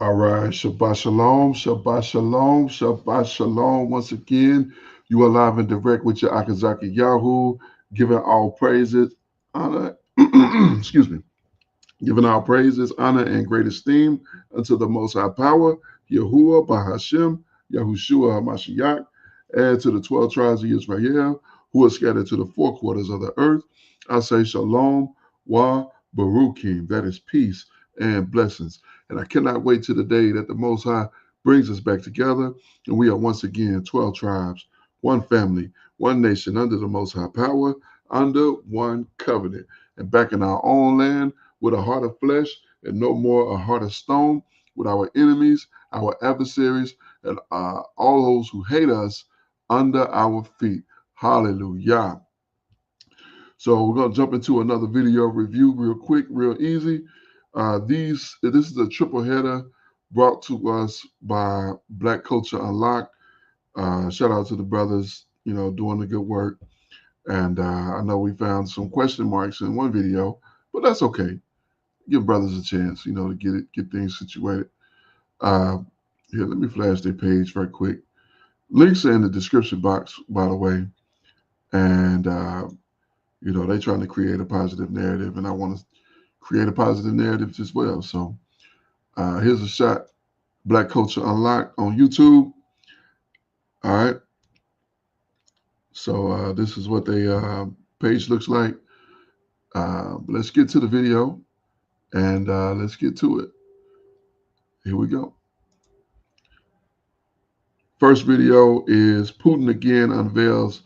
All right, Shabbat Shalom, Shabbat Shalom, Shabbat Shalom. Once again, you are live and direct with your Akazaki Yahoo, giving all praises, honor, excuse me, giving all praises, honor, and great esteem unto the Most High Power, Yahuwah, Bahashem, Yahushua, HaMashiach, and to the 12 tribes of Israel who are scattered to the four quarters of the earth. I say Shalom, Wa, Baruchim, that is peace and blessings. And I cannot wait till the day that the Most High brings us back together, and we are once again 12 tribes, one family, one nation, under the Most High Power, under one covenant, and back in our own land with a heart of flesh and no more a heart of stone, with our enemies, our adversaries, and all those who hate us under our feet. Hallelujah. So we're going to jump into another video review real quick, real easy. This is a triple header brought to us by Black Culture Unlocked. Shout out to the brothers, doing the good work. And I know we found some question marks in one video, but that's okay. Give brothers a chance, to get things situated. Here, let me flash their page right quick. Links are in the description box, by the way. And they're trying to create a positive narrative, and I want to create a positive narrative as well. So here's a shot. Black Culture Unlocked on YouTube. All right. So this is what their page looks like. Let's get to the video, and let's get to it. Here we go. First video is Putin again unveils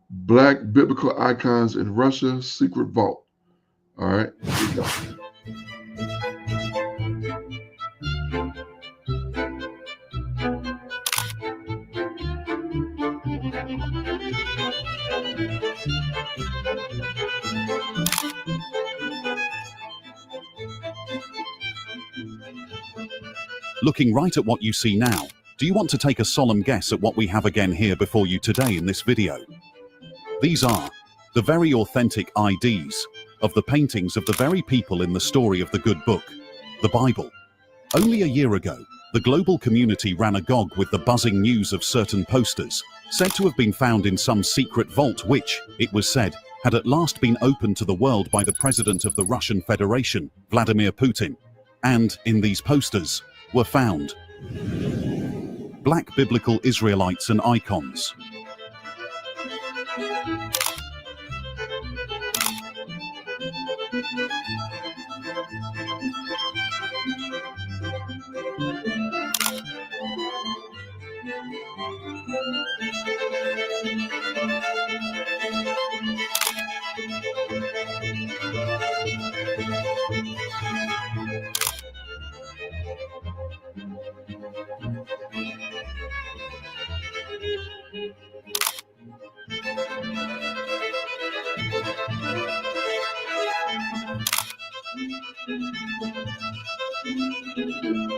Black biblical icons in Russia's secret vault. All right, here we go. Looking right at what you see now, do you want to take a solemn guess at what we have again here before you today in this video? These are the very authentic IDs of the paintings of the very people in the story of the good book, the Bible. Only a year ago, the global community ran agog with the buzzing news of certain posters said to have been found in some secret vault which, it was said, had at last been opened to the world by the president of the Russian Federation, Vladimir Putin. And, in these posters, were found Black biblical Israelites and icons.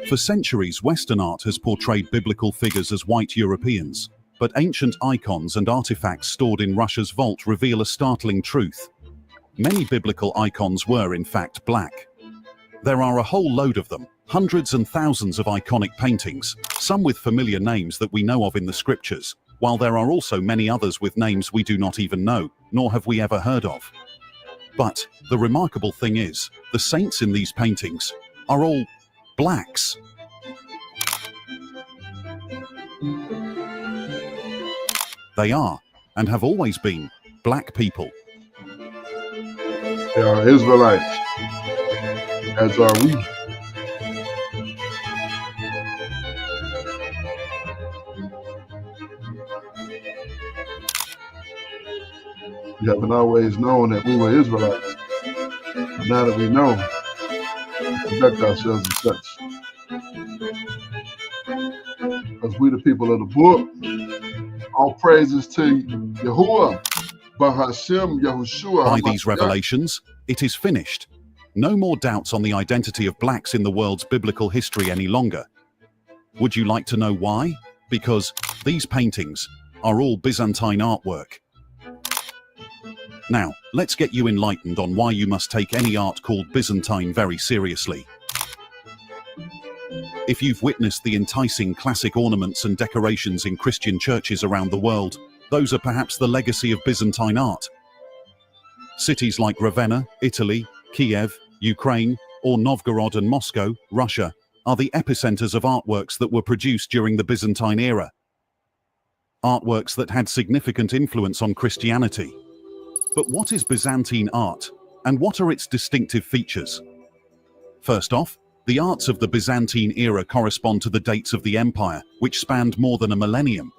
For centuries, Western art has portrayed biblical figures as white Europeans, but ancient icons and artifacts stored in Russia's vault reveal a startling truth. Many biblical icons were, in fact, black. There are a whole load of them, hundreds and thousands of iconic paintings, some with familiar names that we know of in the scriptures, while there are also many others with names we do not even know, nor have we ever heard of. But the remarkable thing is, the saints in these paintings are all blacks. They are, and have always been, black people. They are Israelites, as are we. We haven't always known that we were Israelites. But now that we know, we conduct ourselves as such. Because we the people of the book. All praises to Yahuwah, Bahashem, Yahushua. By these revelations, it is finished. No more doubts on the identity of blacks in the world's biblical history any longer. Would you like to know why? Because these paintings are all Byzantine artwork. Now, let's get you enlightened on why you must take any art called Byzantine very seriously. If you've witnessed the enticing classic ornaments and decorations in Christian churches around the world, those are perhaps the legacy of Byzantine art. Cities like Ravenna, Italy, Kiev, Ukraine, or Novgorod and Moscow, Russia, are the epicenters of artworks that were produced during the Byzantine era. Artworks that had significant influence on Christianity. But what is Byzantine art, and what are its distinctive features? First off, the arts of the Byzantine era correspond to the dates of the empire, which spanned more than a millennium.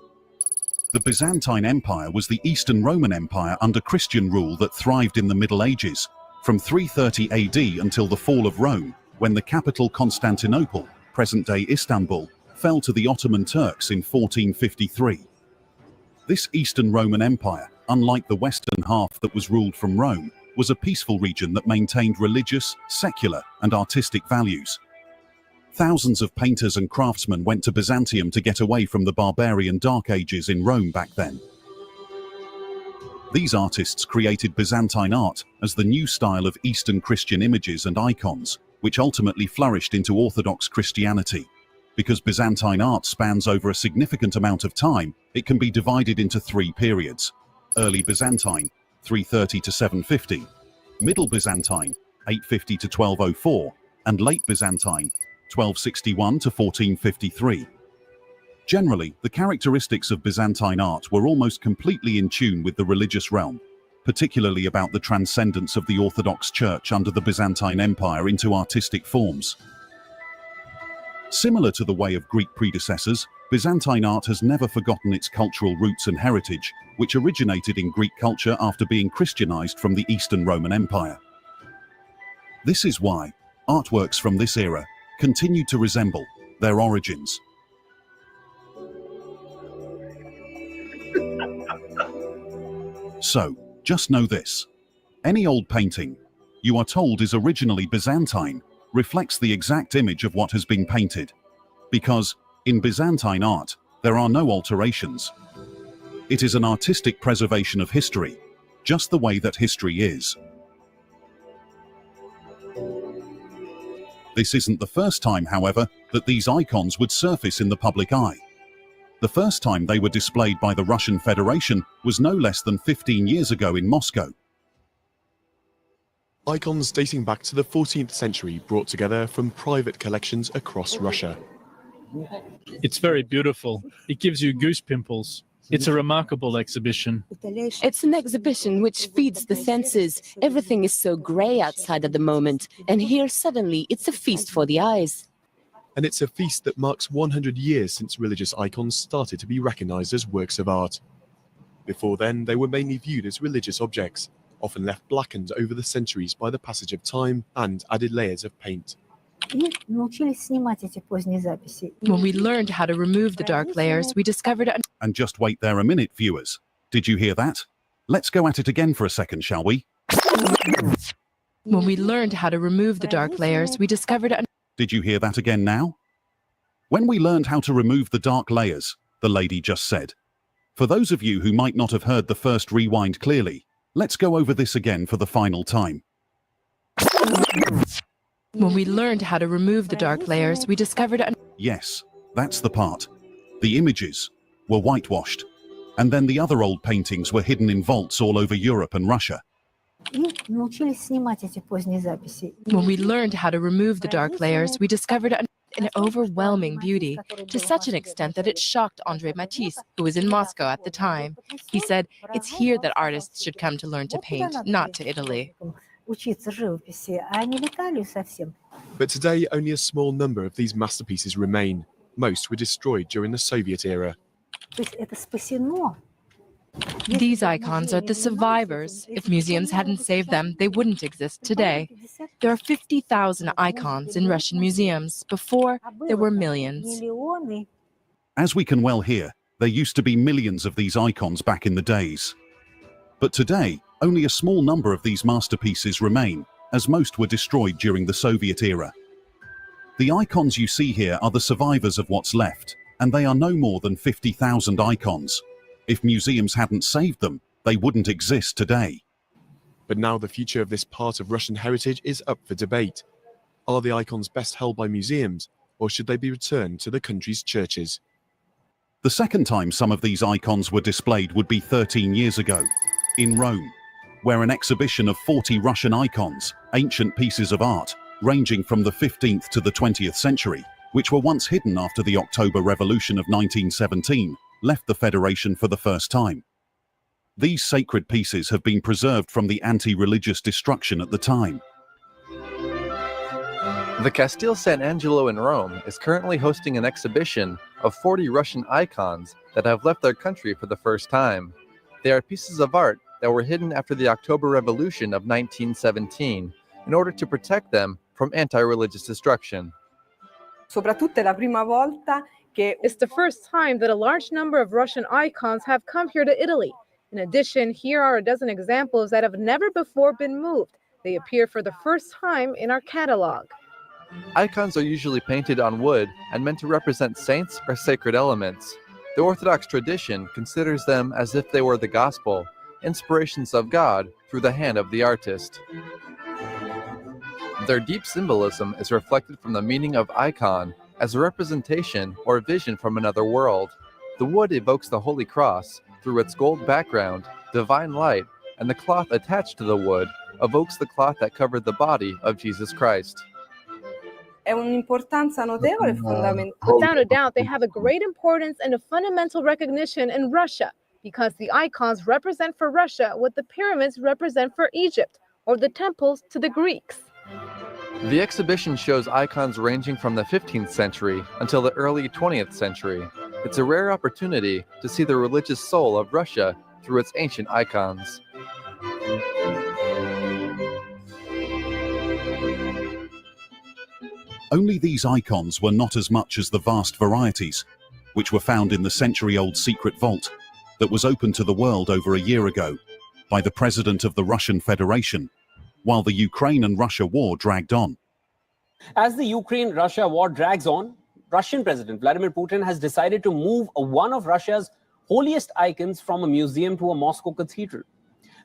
The Byzantine Empire was the Eastern Roman Empire under Christian rule that thrived in the Middle Ages, from 330 AD until the fall of Rome, when the capital Constantinople, present-day Istanbul, fell to the Ottoman Turks in 1453. This Eastern Roman Empire, unlike the Western half that was ruled from Rome, was a peaceful region that maintained religious, secular, and artistic values. Thousands of painters and craftsmen went to Byzantium to get away from the barbarian Dark Ages in Rome back then. These artists created Byzantine art as the new style of Eastern Christian images and icons, which ultimately flourished into Orthodox Christianity. Because Byzantine art spans over a significant amount of time, it can be divided into three periods: Early Byzantine, 330 to 750, Middle Byzantine, 850 to 1204, and Late Byzantine, 1261 to 1453. Generally, the characteristics of Byzantine art were almost completely in tune with the religious realm, particularly about the transcendence of the Orthodox Church under the Byzantine Empire into artistic forms. Similar to the way of Greek predecessors, Byzantine art has never forgotten its cultural roots and heritage, which originated in Greek culture after being Christianized from the Eastern Roman Empire. This is why artworks from this era continue to resemble their origins. So, just know this: any old painting you are told is originally Byzantine reflects the exact image of what has been painted. Because, in Byzantine art, there are no alterations. It is an artistic preservation of history, just the way that history is. This isn't the first time, however, that these icons would surface in the public eye. The first time they were displayed by the Russian Federation was no less than 15 years ago in Moscow. Icons dating back to the 14th century brought together from private collections across Russia. It's very beautiful. It gives you goose pimples. It's a remarkable exhibition. It's an exhibition which feeds the senses. Everything is so grey outside at the moment, and here suddenly it's a feast for the eyes. And it's a feast that marks 100 years since religious icons started to be recognized as works of art. Before then, they were mainly viewed as religious objects, often left blackened over the centuries by the passage of time and added layers of paint. When we learned how to remove the dark layers, we discovered... And just wait there a minute, viewers. Did you hear that? Let's go at it again for a second, shall we? When we learned how to remove the dark layers, we discovered... Did you hear that again now? When we learned how to remove the dark layers, the lady just said. For those of you who might not have heard the first rewind clearly, let's go over this again for the final time. When we learned how to remove the dark layers, we discovered... Yes, that's the part. The images were whitewashed, and then the other old paintings were hidden in vaults all over Europe and Russia. When we learned how to remove the dark layers, we discovered an overwhelming beauty, to such an extent that it shocked André Matisse, who was in Moscow at the time. He said, "It's here that artists should come to learn to paint, not to Italy." But today, only a small number of these masterpieces remain. Most were destroyed during the Soviet era. These icons are the survivors. If museums hadn't saved them, they wouldn't exist today. There are 50,000 icons in Russian museums. Before, there were millions. As we can well hear, there used to be millions of these icons back in the days. But today, only a small number of these masterpieces remain, as most were destroyed during the Soviet era. The icons you see here are the survivors of what's left, and they are no more than 50,000 icons. If museums hadn't saved them, they wouldn't exist today. But now the future of this part of Russian heritage is up for debate. Are the icons best held by museums, or should they be returned to the country's churches? The second time some of these icons were displayed would be 13 years ago, in Rome, where an exhibition of 40 Russian icons, ancient pieces of art, ranging from the 15th to the 20th century, which were once hidden after the October Revolution of 1917, left the Federation for the first time. These sacred pieces have been preserved from the anti-religious destruction at the time. The Castel San Angelo in Rome is currently hosting an exhibition of 40 Russian icons that have left their country for the first time. They are pieces of art that were hidden after the October Revolution of 1917 in order to protect them from anti-religious destruction. Soprattutto è la prima volta che It's the first time that a large number of Russian icons have come here to Italy. In addition, here are a dozen examples that have never before been moved. They appear for the first time in our catalog. Icons are usually painted on wood and meant to represent saints or sacred elements. The Orthodox tradition considers them as if they were the gospel, inspirations of God through the hand of the artist. Their deep symbolism is reflected from the meaning of icon as a representation or vision from another world. The wood evokes the Holy Cross through its gold background, divine light, and the cloth attached to the wood evokes the cloth that covered the body of Jesus Christ. è un'importanza notevole e fondamentale. Without a doubt, they have a great importance and a fundamental recognition in Russia because the icons represent for Russia what the pyramids represent for Egypt or the temples to the Greeks. The exhibition shows icons ranging from the 15th century until the early 20th century. It's a rare opportunity to see the religious soul of Russia through its ancient icons. Only these icons were not as much as the vast varieties, which were found in the century-old secret vault that was opened to the world over a year ago by the President of the Russian Federation, while the Ukraine and Russia war dragged on. As the Ukraine-Russia war drags on, Russian President Vladimir Putin has decided to move one of Russia's holiest icons from a museum to a Moscow cathedral.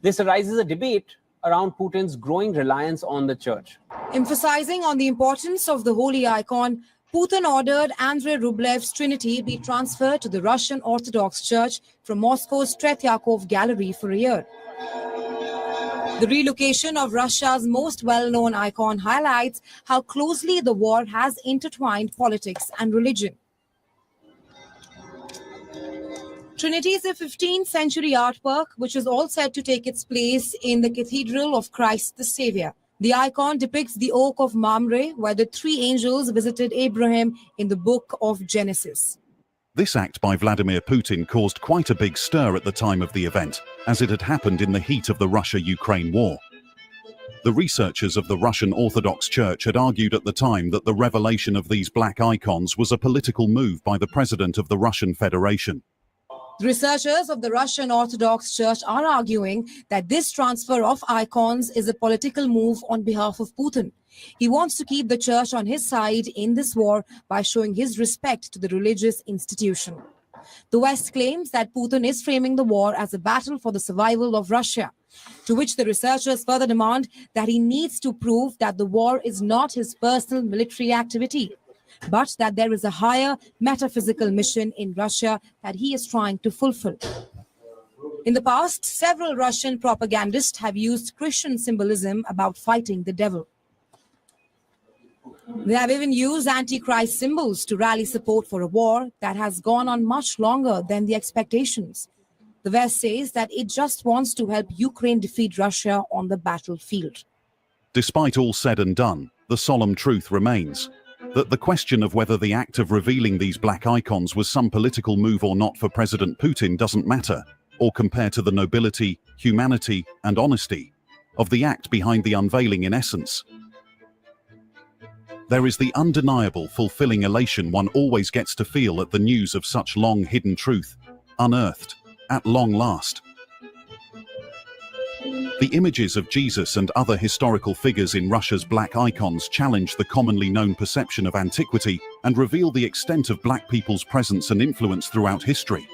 This arises a debate around Putin's growing reliance on the church. Emphasizing on the importance of the holy icon, Putin ordered Andrei Rublev's Trinity be transferred to the Russian Orthodox Church from Moscow's Tretyakov Gallery for a year. The relocation of Russia's most well-known icon highlights how closely the war has intertwined politics and religion. Trinity is a 15th century artwork which is all set to take its place in the Cathedral of Christ the Savior. The icon depicts the Oak of Mamre, where the three angels visited Abraham in the book of Genesis. This act by Vladimir Putin caused quite a big stir at the time of the event, as it had happened in the heat of the Russia-Ukraine war. The researchers of the Russian Orthodox Church had argued at the time that the revelation of these black icons was a political move by the President of the Russian Federation. The researchers of the Russian Orthodox Church are arguing that this transfer of icons is a political move on behalf of Putin. He wants to keep the church on his side in this war by showing his respect to the religious institution. The West claims that Putin is framing the war as a battle for the survival of Russia, to which the researchers further demand that he needs to prove that the war is not his personal military activity, but that there is a higher metaphysical mission in Russia that he is trying to fulfill. In the past, several Russian propagandists have used Christian symbolism about fighting the devil. They have even used antichrist symbols to rally support for a war that has gone on much longer than the expectations. The West says that it just wants to help Ukraine defeat Russia on the battlefield. Despite all said and done, the solemn truth remains that the question of whether the act of revealing these black icons was some political move or not for President Putin doesn't matter, or compare to the nobility, humanity, and honesty of the act behind the unveiling in essence. There is the undeniable fulfilling elation one always gets to feel at the news of such long hidden truth, unearthed, at long last. The images of Jesus and other historical figures in Russia's black icons challenge the commonly known perception of antiquity and reveal the extent of black people's presence and influence throughout history.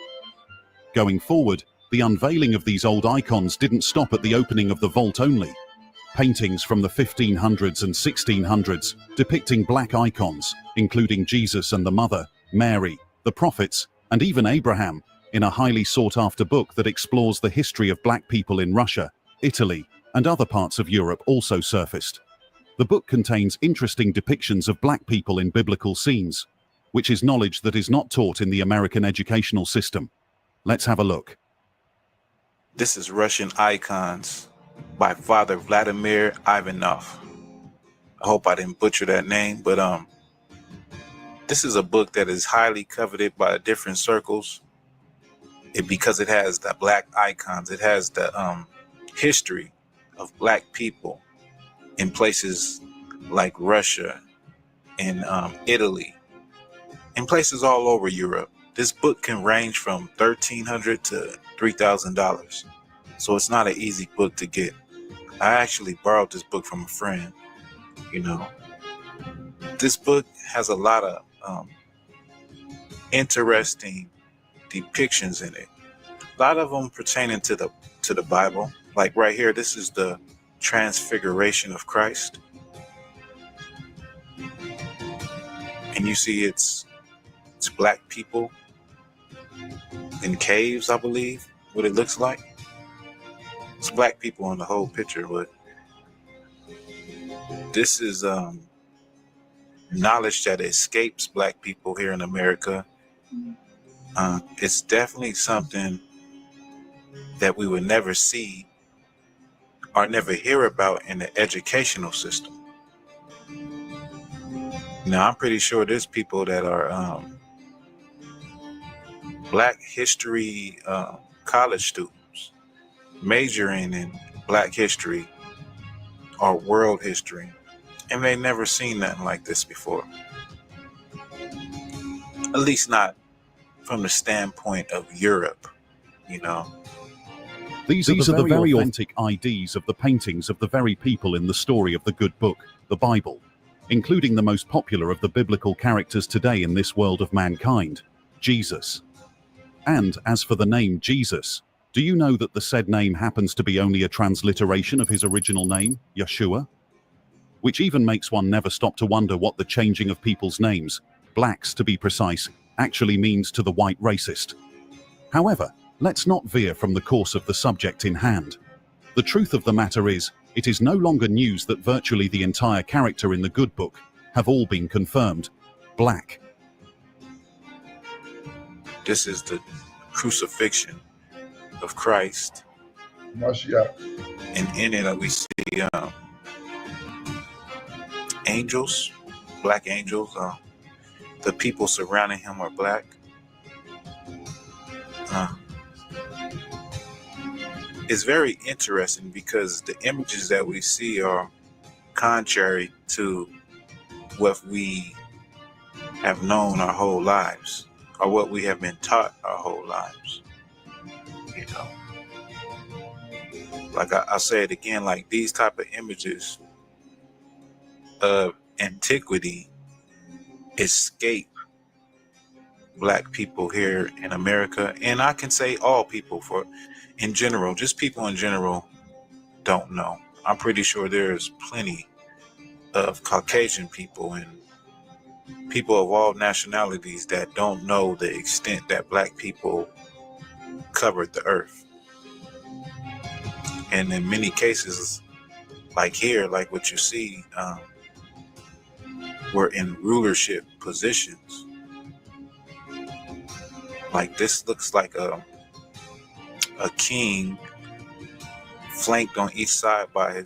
Going forward, the unveiling of these old icons didn't stop at the opening of the vault only. paintings from the 1500s and 1600s depicting black icons, including Jesus and the Mother, Mary, the prophets, and even Abraham, in a highly sought-after book that explores the history of black people in Russia, Italy, and other parts of Europe also surfaced. The book contains interesting depictions of black people in biblical scenes, which is knowledge that is not taught in the American educational system. Let's have a look. This is Russian Icons by Father Vladimir Ivanov. I hope I didn't butcher that name, but this is a book that is highly coveted by different circles. Because it has the black icons, it has the history of black people in places like Russia and Italy, in places all over Europe. This book can range from $1,300 to $3,000, so it's not an easy book to get. I actually borrowed this book from a friend. This book has a lot of interesting depictions in it. A lot of them pertaining to the Bible. Like right here, this is the Transfiguration of Christ, and you see it's black people in caves, I believe, what it looks like. It's black people in the whole picture, but this is knowledge that escapes black people here in America. It's definitely something that we would never see or never hear about in the educational system. Now, I'm pretty sure there's people that are Black history college students majoring in Black history or world history, and they never seen nothing like this before. At least not from the standpoint of Europe, These are the very authentic IDs of the paintings of the very people in the story of the good book, the Bible, including the most popular of the biblical characters today in this world of mankind, Jesus. And as for the name Jesus, do you know that the said name happens to be only a transliteration of his original name, Yeshua? Which even makes one never stop to wonder what the changing of people's names, blacks to be precise, actually means to the white racist. However, let's not veer from the course of the subject in hand. The truth of the matter is, it is no longer news that virtually the entire character in the good book have all been confirmed black. This is the crucifixion of Christ. And in it we see angels, black angels. The people surrounding him are black. It's very interesting because the images that we see are contrary to what we have known our whole lives, or what we have been taught our whole lives. Like I'll say it again, like these type of images of antiquity escape Black people here in America, and I can say all people in general, just people in general don't know. I'm pretty sure there's plenty of Caucasian people and people of all nationalities that don't know the extent that Black people covered the earth. And in many cases, like here, like what you see, were in rulership positions. Like this looks like a king flanked on each side by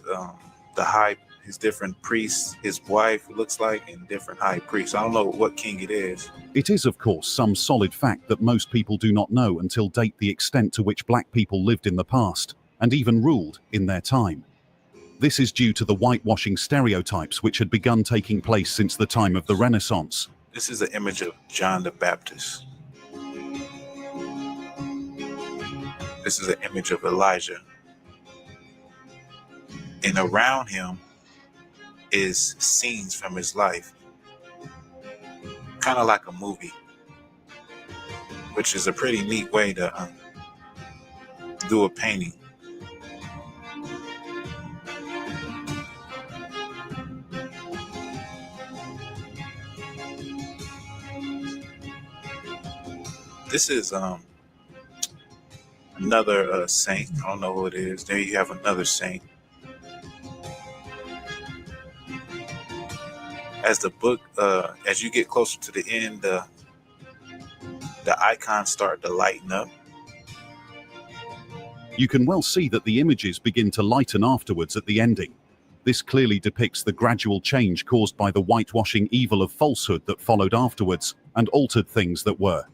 his different priests, his wife looks like, and different high priests. I don't know what king it is. It is, of course, some solid fact that most people do not know until date the extent to which Black people lived in the past, and even ruled in their time. This is due to the whitewashing stereotypes which had begun taking place since the time of the Renaissance. This is an image of John the Baptist. This is an image of Elijah. And around him is scenes from his life. Kind of like a movie, which is a pretty neat way to This is another saint. I don't know who it is. There you have another saint. As the book, as you get closer to the end, the icons start to lighten up. You can well see that the images begin to lighten afterwards at the ending. This clearly depicts the gradual change caused by the whitewashing evil of falsehood that followed afterwards and altered things that were.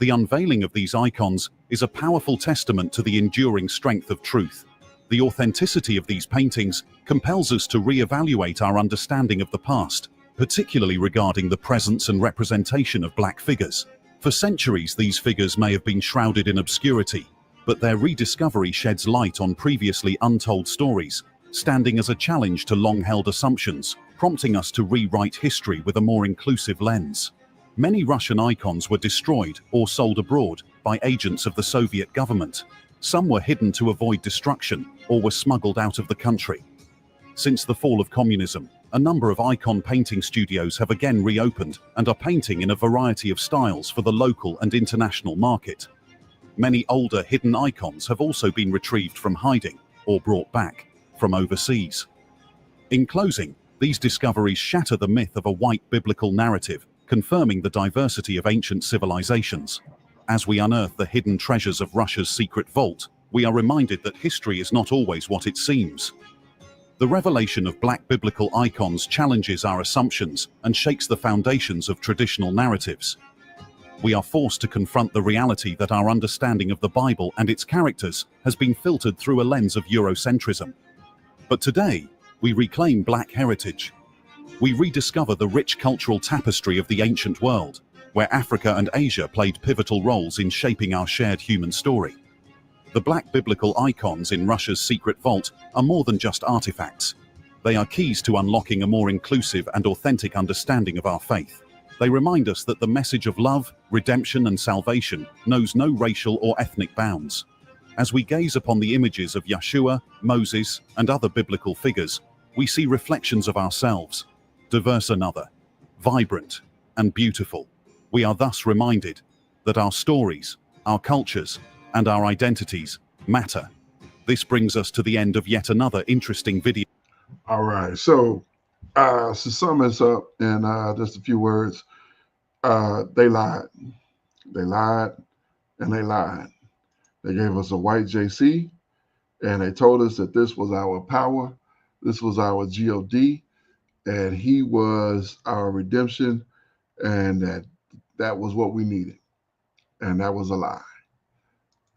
The unveiling of these icons is a powerful testament to the enduring strength of truth. The authenticity of these paintings compels us to re-evaluate our understanding of the past, particularly regarding the presence and representation of black figures. For centuries, these figures may have been shrouded in obscurity, but their rediscovery sheds light on previously untold stories, standing as a challenge to long-held assumptions, prompting us to rewrite history with a more inclusive lens. Many Russian icons were destroyed or sold abroad by agents of the Soviet government. Some were hidden to avoid destruction or were smuggled out of the country. Since the fall of communism, a number of icon painting studios have again reopened and are painting in a variety of styles for the local and international market. Many older hidden icons have also been retrieved from hiding or brought back from overseas. In closing, these discoveries shatter the myth of a white biblical narrative, confirming the diversity of ancient civilizations. As we unearth the hidden treasures of Russia's secret vault, we are reminded that history is not always what it seems. The revelation of black biblical icons challenges our assumptions and shakes the foundations of traditional narratives. We are forced to confront the reality that our understanding of the Bible and its characters has been filtered through a lens of Eurocentrism. But today, we reclaim black heritage. We rediscover the rich cultural tapestry of the ancient world, where Africa and Asia played pivotal roles in shaping our shared human story. The black biblical icons in Russia's secret vault are more than just artifacts. They are keys to unlocking a more inclusive and authentic understanding of our faith. They remind us that the message of love, redemption, and salvation knows no racial or ethnic bounds. As we gaze upon the images of Yeshua, Moses, and other biblical figures, we see reflections of ourselves, diverse and other, vibrant and beautiful. We are thus reminded that our stories, our cultures, and our identities matter. This brings us to the end of yet another interesting video. All right, so to sum this up in just a few words, they lied. They lied and they lied. They gave us a white JC and they told us that this was our power, this was our God, and he was our redemption, and that was what we needed. And that was a lie.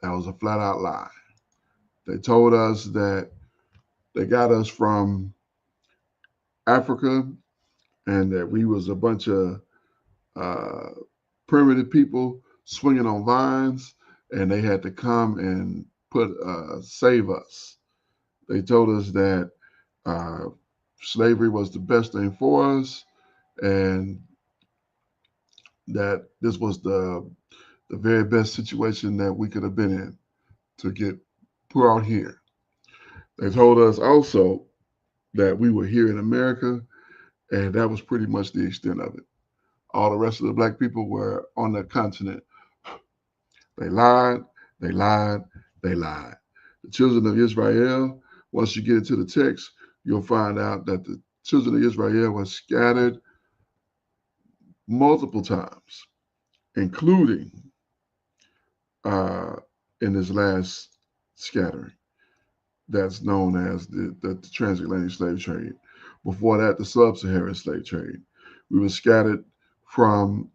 That was a flat out lie. They told us that they got us from Africa and that we was a bunch of primitive people swinging on vines, and they had to come and save us. They told us that slavery was the best thing for us, and that this was the very best situation that we could have been in to get brought here. They told us also that we were here in America, and that was pretty much the extent of it. All the rest of the black people were on the continent. They lied, they lied, they lied. The children of Israel, once you get into the text, you'll find out that the children of Israel were scattered multiple times, including in this last scattering that's known as the transatlantic slave trade. Before that, the sub-Saharan slave trade. We were scattered from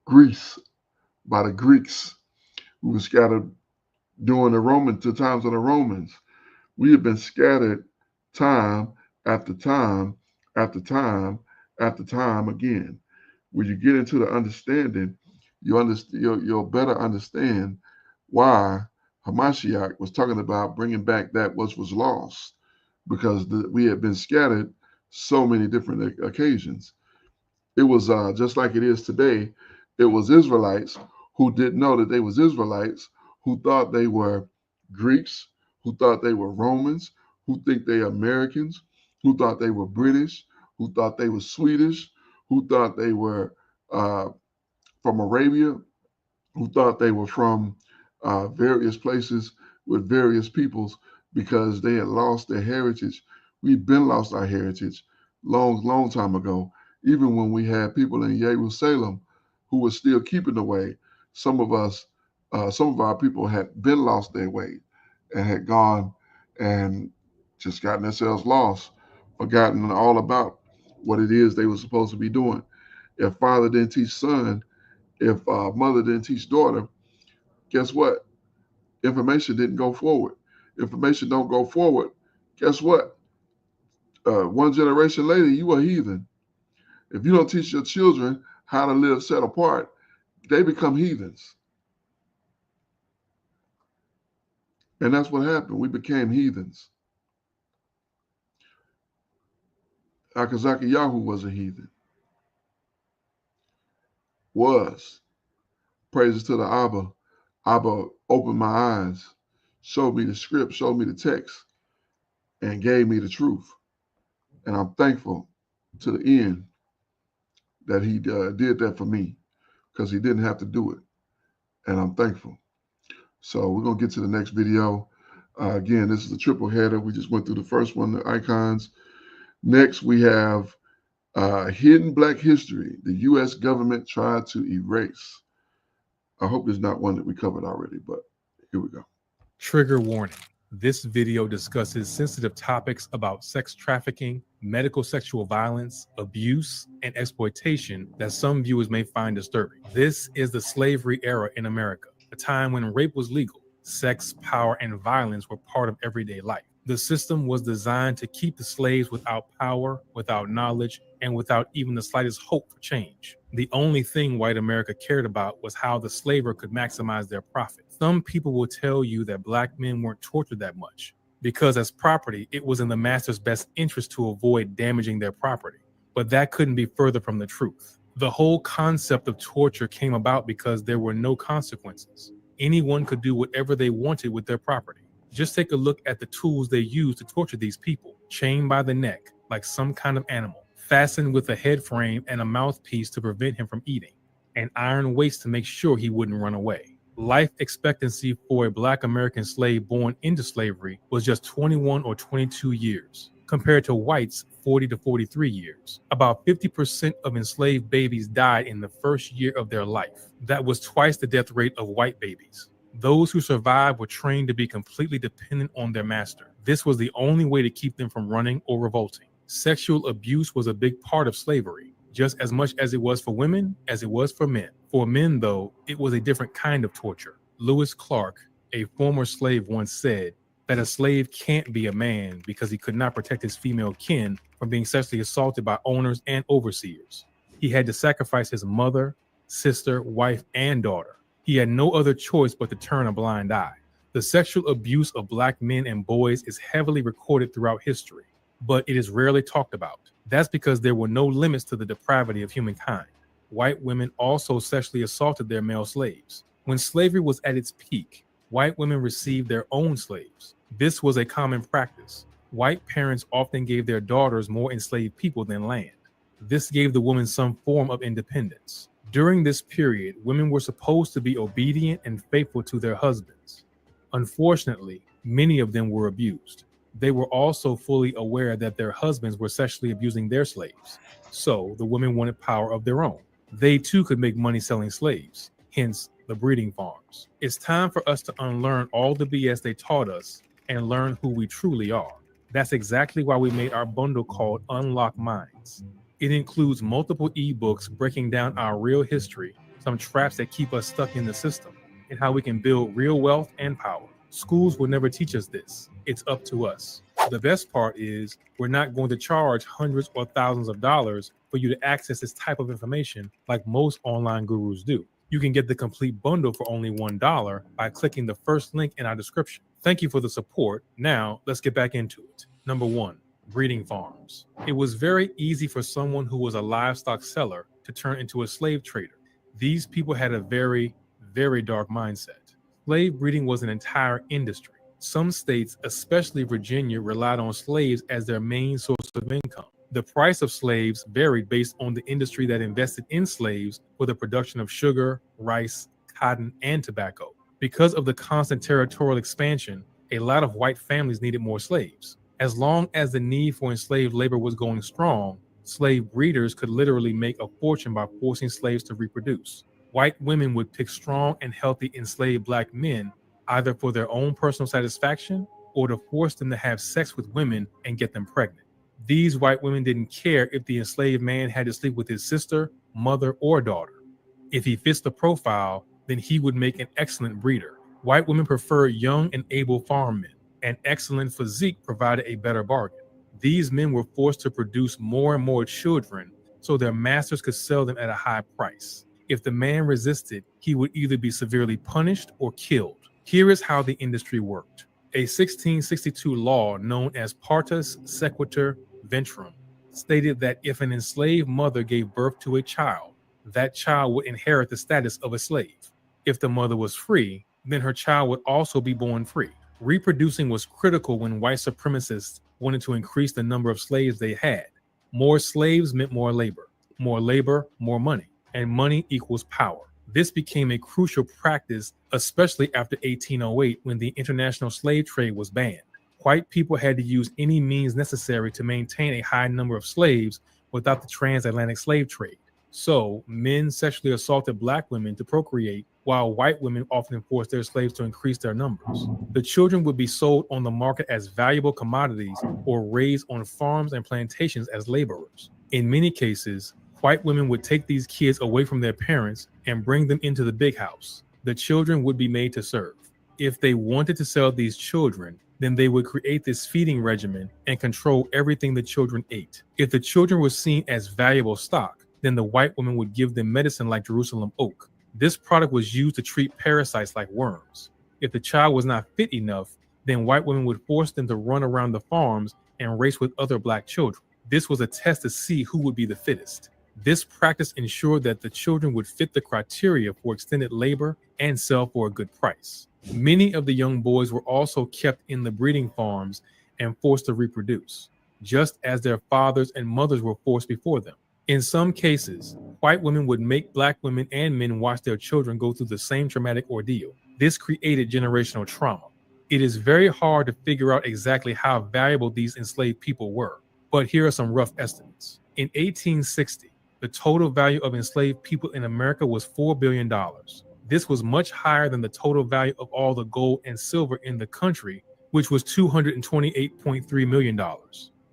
Greece by the Greeks. We were scattered during the times of the Romans. We have been scattered time after time after time after time again. When you get into the understanding, you'll better understand why Hamashiach was talking about bringing back that which was lost, because we had been scattered so many different occasions. It was just like it is today. It was Israelites who didn't know that they was Israelites, who thought they were Greeks, who thought they were Romans, who think they Americans, who thought they were British, who thought they were Swedish, who thought they were from Arabia who thought they were from various places with various peoples because they had lost their heritage. We've been lost our heritage long time ago. Even when we had people in Jerusalem who were still keeping the way, some of our people had been lost their way and had gone and just gotten themselves lost, forgotten all about what it is they were supposed to be doing. If father didn't teach son, if mother didn't teach daughter, guess what? Information didn't go forward. Information don't go forward. Guess what? One generation later, you a heathen. If you don't teach your children how to live set apart, they become heathens. And that's what happened. We became heathens. Akazaki Yahu was a heathen. Was. Praises to the Abba. Abba opened my eyes, showed me the script, showed me the text, and gave me the truth. And I'm thankful to the end that he did that for me, because he didn't have to do it. And I'm thankful. So we're going to get to the next video. Again, this is a triple header. We just went through the first one, the icons. Next, we have Hidden Black History, the U.S. government tried to erase. I hope there's not one that we covered already, but here we go. Trigger warning. This video discusses sensitive topics about sex trafficking, medical sexual violence, abuse, and exploitation that some viewers may find disturbing. This is the slavery era in America, a time when rape was legal, sex, power, and violence were part of everyday life. The system was designed to keep the slaves without power, without knowledge, and without even the slightest hope for change. The only thing white America cared about was how the slaver could maximize their profit. Some people will tell you that black men weren't tortured that much, because as property, it was in the master's best interest to avoid damaging their property. But that couldn't be further from the truth. The whole concept of torture came about because there were no consequences. Anyone could do whatever they wanted with their property. Just take a look at the tools they used to torture these people, chained by the neck like some kind of animal, fastened with a head frame and a mouthpiece to prevent him from eating, and iron weights to make sure he wouldn't run away. Life expectancy for a black American slave born into slavery was just 21 or 22 years, compared to whites 40 to 43 years. About 50% of enslaved babies died in the first year of their life. That was twice the death rate of white babies. Those who survived were trained to be completely dependent on their master. This was the only way to keep them from running or revolting. Sexual abuse was a big part of slavery, just as much as it was for women as it was for men. For men, though, it was a different kind of torture. Lewis Clark, a former slave, once said that a slave can't be a man because he could not protect his female kin from being sexually assaulted by owners and overseers. He had to sacrifice his mother, sister, wife, and daughter. He had no other choice but to turn a blind eye. The sexual abuse of black men and boys is heavily recorded throughout history, but it is rarely talked about. That's because there were no limits to the depravity of humankind. White women also sexually assaulted their male slaves. When slavery was at its peak, white women received their own slaves. This was a common practice. White parents often gave their daughters more enslaved people than land. This gave the woman some form of independence. During this period, women were supposed to be obedient and faithful to their husbands. Unfortunately, many of them were abused. They were also fully aware that their husbands were sexually abusing their slaves. So the women wanted power of their own. They too could make money selling slaves, hence the breeding farms. It's time for us to unlearn all the BS they taught us and learn who we truly are. That's exactly why we made our bundle called Unlock Minds. It includes multiple ebooks breaking down our real history, some traps that keep us stuck in the system, and how we can build real wealth and power. Schools will never teach us this. It's up to us. The best part is we're not going to charge hundreds or thousands of dollars for you to access this type of information like most online gurus do. You can get the complete bundle for only $1 by clicking the first link in our description. Thank you for the support. Now, let's get back into it. Number 1. Breeding farms. It was very easy for someone who was a livestock seller to turn into a slave trader. These people had a very, very dark mindset. Slave breeding was an entire industry. Some states, especially Virginia, relied on slaves as their main source of income. The price of slaves varied based on the industry that invested in slaves for the production of sugar, rice, cotton, and tobacco. Because of the constant territorial expansion, a lot of white families needed more slaves. As long as the need for enslaved labor was going strong, slave breeders could literally make a fortune by forcing slaves to reproduce. White women would pick strong and healthy enslaved black men either for their own personal satisfaction or to force them to have sex with women and get them pregnant. These white women didn't care if the enslaved man had to sleep with his sister, mother, or daughter. If he fits the profile, then he would make an excellent breeder. White women preferred young and able farm men. An excellent physique provided a better bargain. These men were forced to produce more and more children so their masters could sell them at a high price. If the man resisted, he would either be severely punished or killed. Here is how the industry worked. A 1662 law known as Partus Sequitur Ventrum stated that if an enslaved mother gave birth to a child, that child would inherit the status of a slave. If the mother was free, then her child would also be born free. Reproducing was critical when white supremacists wanted to increase the number of slaves they had. More slaves meant more labor, more money, and money equals power. This became a crucial practice, especially after 1808 when the international slave trade was banned. White people had to use any means necessary to maintain a high number of slaves without the transatlantic slave trade. So, men sexually assaulted black women to procreate, while white women often forced their slaves to increase their numbers. The children would be sold on the market as valuable commodities or raised on farms and plantations as laborers. In many cases, white women would take these kids away from their parents and bring them into the big house. The children would be made to serve. If they wanted to sell these children, then they would create this feeding regimen and control everything the children ate. If the children were seen as valuable stock, then the white woman would give them medicine like Jerusalem oak. This product was used to treat parasites like worms. If the child was not fit enough, then white women would force them to run around the farms and race with other black children. This was a test to see who would be the fittest. This practice ensured that the children would fit the criteria for extended labor and sell for a good price. Many of the young boys were also kept in the breeding farms and forced to reproduce, just as their fathers and mothers were forced before them. In some cases, white women would make black women and men watch their children go through the same traumatic ordeal. This created generational trauma. It is very hard to figure out exactly how valuable these enslaved people were, but here are some rough estimates. In 1860, the total value of enslaved people in America was $4 billion. This was much higher than the total value of all the gold and silver in the country, which was $228.3 million.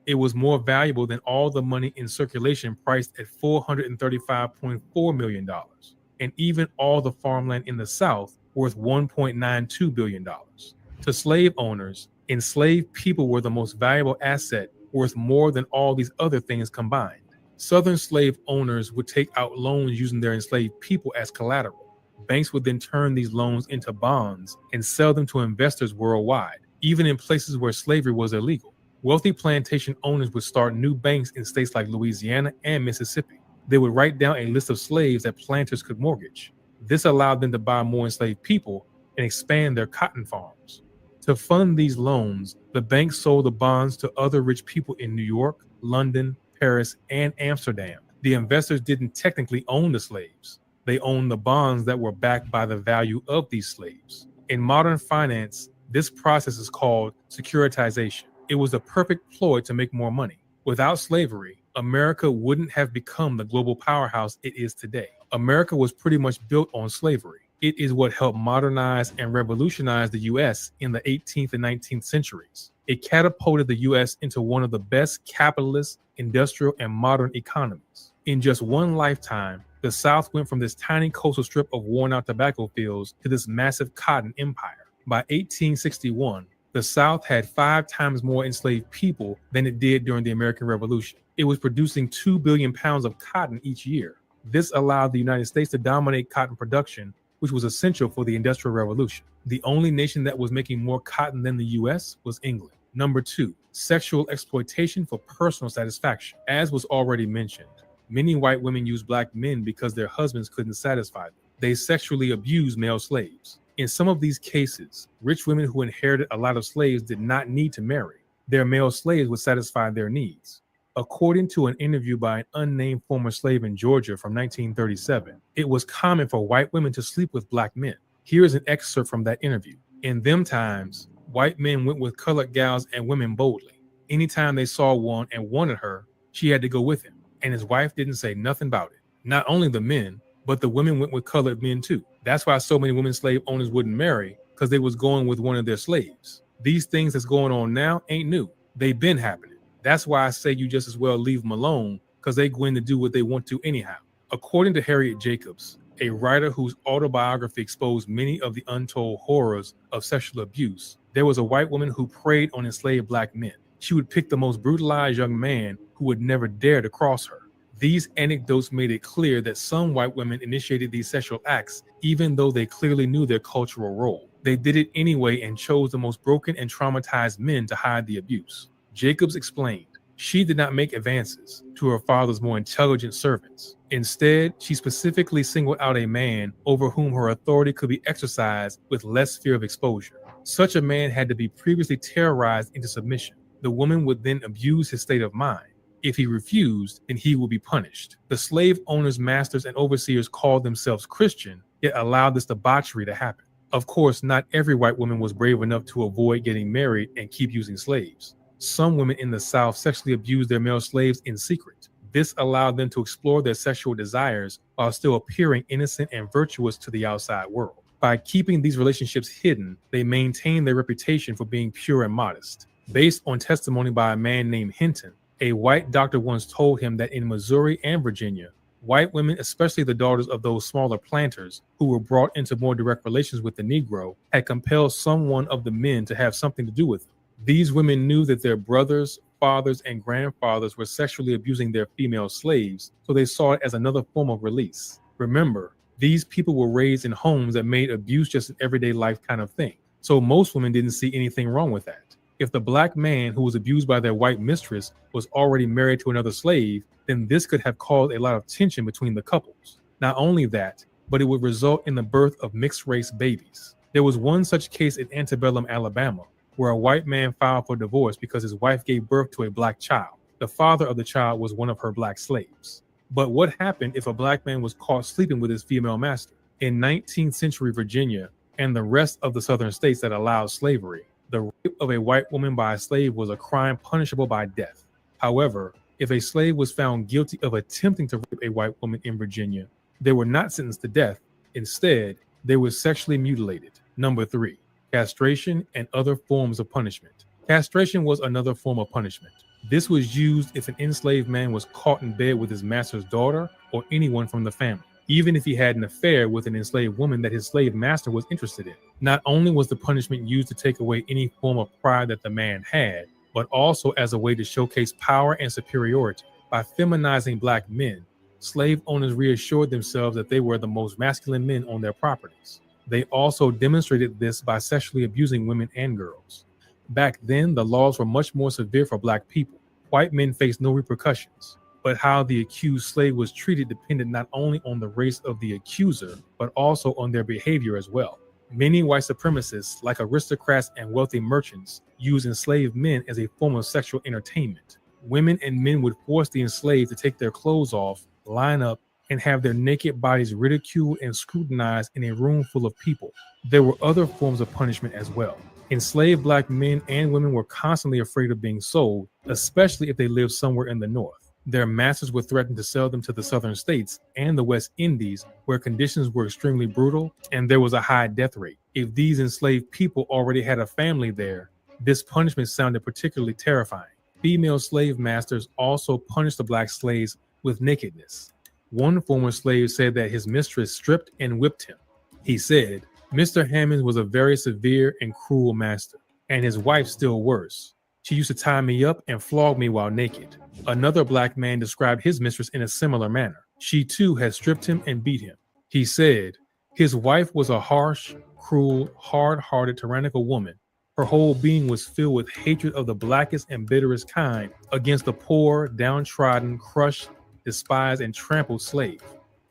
It was more valuable than all the money in circulation priced at $435.4 million, and even all the farmland in the South worth $1.92 billion. To slave owners, enslaved people were the most valuable asset, worth more than all these other things combined. Southern slave owners would take out loans using their enslaved people as collateral. Banks would then turn these loans into bonds and sell them to investors worldwide, even in places where slavery was illegal. Wealthy plantation owners would start new banks in states like Louisiana and Mississippi. They would write down a list of slaves that planters could mortgage. This allowed them to buy more enslaved people and expand their cotton farms. To fund these loans, the banks sold the bonds to other rich people in New York, London, Paris, and Amsterdam. The investors didn't technically own the slaves. They owned the bonds that were backed by the value of these slaves. In modern finance, this process is called securitization. It was a perfect ploy to make more money. Without slavery, America wouldn't have become the global powerhouse it is today. America was pretty much built on slavery. It is what helped modernize and revolutionize the U.S. in the 18th and 19th centuries. It catapulted the U.S. into one of the best capitalist, industrial, and modern economies. In just one lifetime, the South went from this tiny coastal strip of worn-out tobacco fields to this massive cotton empire. By 1861, the South had 5 times more enslaved people than it did during the American Revolution. It was producing 2 billion pounds of cotton each year. This allowed the United States to dominate cotton production, which was essential for the Industrial Revolution. The only nation that was making more cotton than the U.S. was England. Number 2, sexual exploitation for personal satisfaction. As was already mentioned, many white women used black men because their husbands couldn't satisfy them. They sexually abused male slaves. In some of these cases, rich women who inherited a lot of slaves did not need to marry. Their male slaves would satisfy their needs. According to an interview by an unnamed former slave in Georgia from 1937, it was common for white women to sleep with black men. Here is an excerpt from that interview. In them times, white men went with colored gals and women boldly. Anytime they saw one and wanted her, she had to go with him, and his wife didn't say nothing about it. Not only the men, but the women went with colored men too. That's why so many women slave owners wouldn't marry, because they was going with one of their slaves. These things that's going on now ain't new. They've been happening. That's why I say you just as well leave them alone, because they going to do what they want to anyhow. According to Harriet Jacobs, a writer whose autobiography exposed many of the untold horrors of sexual abuse, there was a white woman who preyed on enslaved black men. She would pick the most brutalized young man who would never dare to cross her. These anecdotes made it clear that some white women initiated these sexual acts even though they clearly knew their cultural role. They did it anyway and chose the most broken and traumatized men to hide the abuse. Jacobs explained, she did not make advances to her father's more intelligent servants. Instead, she specifically singled out a man over whom her authority could be exercised with less fear of exposure. Such a man had to be previously terrorized into submission. The woman would then abuse his state of mind. If he refused, then he would be punished. The slave owners, masters, and overseers called themselves Christian, yet allowed this debauchery to happen. Of course, not every white woman was brave enough to avoid getting married and keep using slaves. Some women in the South sexually abused their male slaves in secret. This allowed them to explore their sexual desires while still appearing innocent and virtuous to the outside world. By keeping these relationships hidden, they maintained their reputation for being pure and modest. Based on testimony by a man named Hinton, a white doctor once told him that in Missouri and Virginia, white women, especially the daughters of those smaller planters who were brought into more direct relations with the Negro, had compelled someone of the men to have something to do with them. These women knew that their brothers, fathers, and grandfathers were sexually abusing their female slaves, so they saw it as another form of release. Remember, these people were raised in homes that made abuse just an everyday life kind of thing, so most women didn't see anything wrong with that. If the black man who was abused by their white mistress was already married to another slave, then this could have caused a lot of tension between the couples. Not only that, but it would result in the birth of mixed-race babies. There was one such case in antebellum Alabama, where a white man filed for divorce because his wife gave birth to a black child. The father of the child was one of her black slaves. But what happened if a black man was caught sleeping with his female master? In 19th century Virginia and the rest of the southern states that allowed slavery, the rape of a white woman by a slave was a crime punishable by death. However, if a slave was found guilty of attempting to rape a white woman in Virginia, they were not sentenced to death. Instead, they were sexually mutilated. Number 3. Castration and other forms of punishment. Castration was another form of punishment. This was used if an enslaved man was caught in bed with his master's daughter or anyone from the family, even if he had an affair with an enslaved woman that his slave master was interested in. Not only was the punishment used to take away any form of pride that the man had, but also as a way to showcase power and superiority. By feminizing black men, slave owners reassured themselves that they were the most masculine men on their properties. They also demonstrated this by sexually abusing women and girls. Back then, the laws were much more severe for black people. White men faced no repercussions, but how the accused slave was treated depended not only on the race of the accuser, but also on their behavior as well. Many white supremacists, like aristocrats and wealthy merchants, used enslaved men as a form of sexual entertainment. Women and men would force the enslaved to take their clothes off, line up, and have their naked bodies ridiculed and scrutinized in a room full of people. There were other forms of punishment as well. Enslaved black men and women were constantly afraid of being sold, especially if they lived somewhere in the North. Their masters would threaten to sell them to the southern states and the West Indies, where conditions were extremely brutal and there was a high death rate. If these enslaved people already had a family there, this punishment sounded particularly terrifying. Female slave masters also punished the black slaves with nakedness. One former slave said that his mistress stripped and whipped him. He said, "Mr. Hammonds was a very severe and cruel master, and his wife still worse. She used to tie me up and flog me while naked." Another black man described his mistress in a similar manner. She too had stripped him and beat him. He said, his wife was a harsh, cruel, hard-hearted, tyrannical woman. Her whole being was filled with hatred of the blackest and bitterest kind against the poor, downtrodden, crushed, despised, and trampled slave.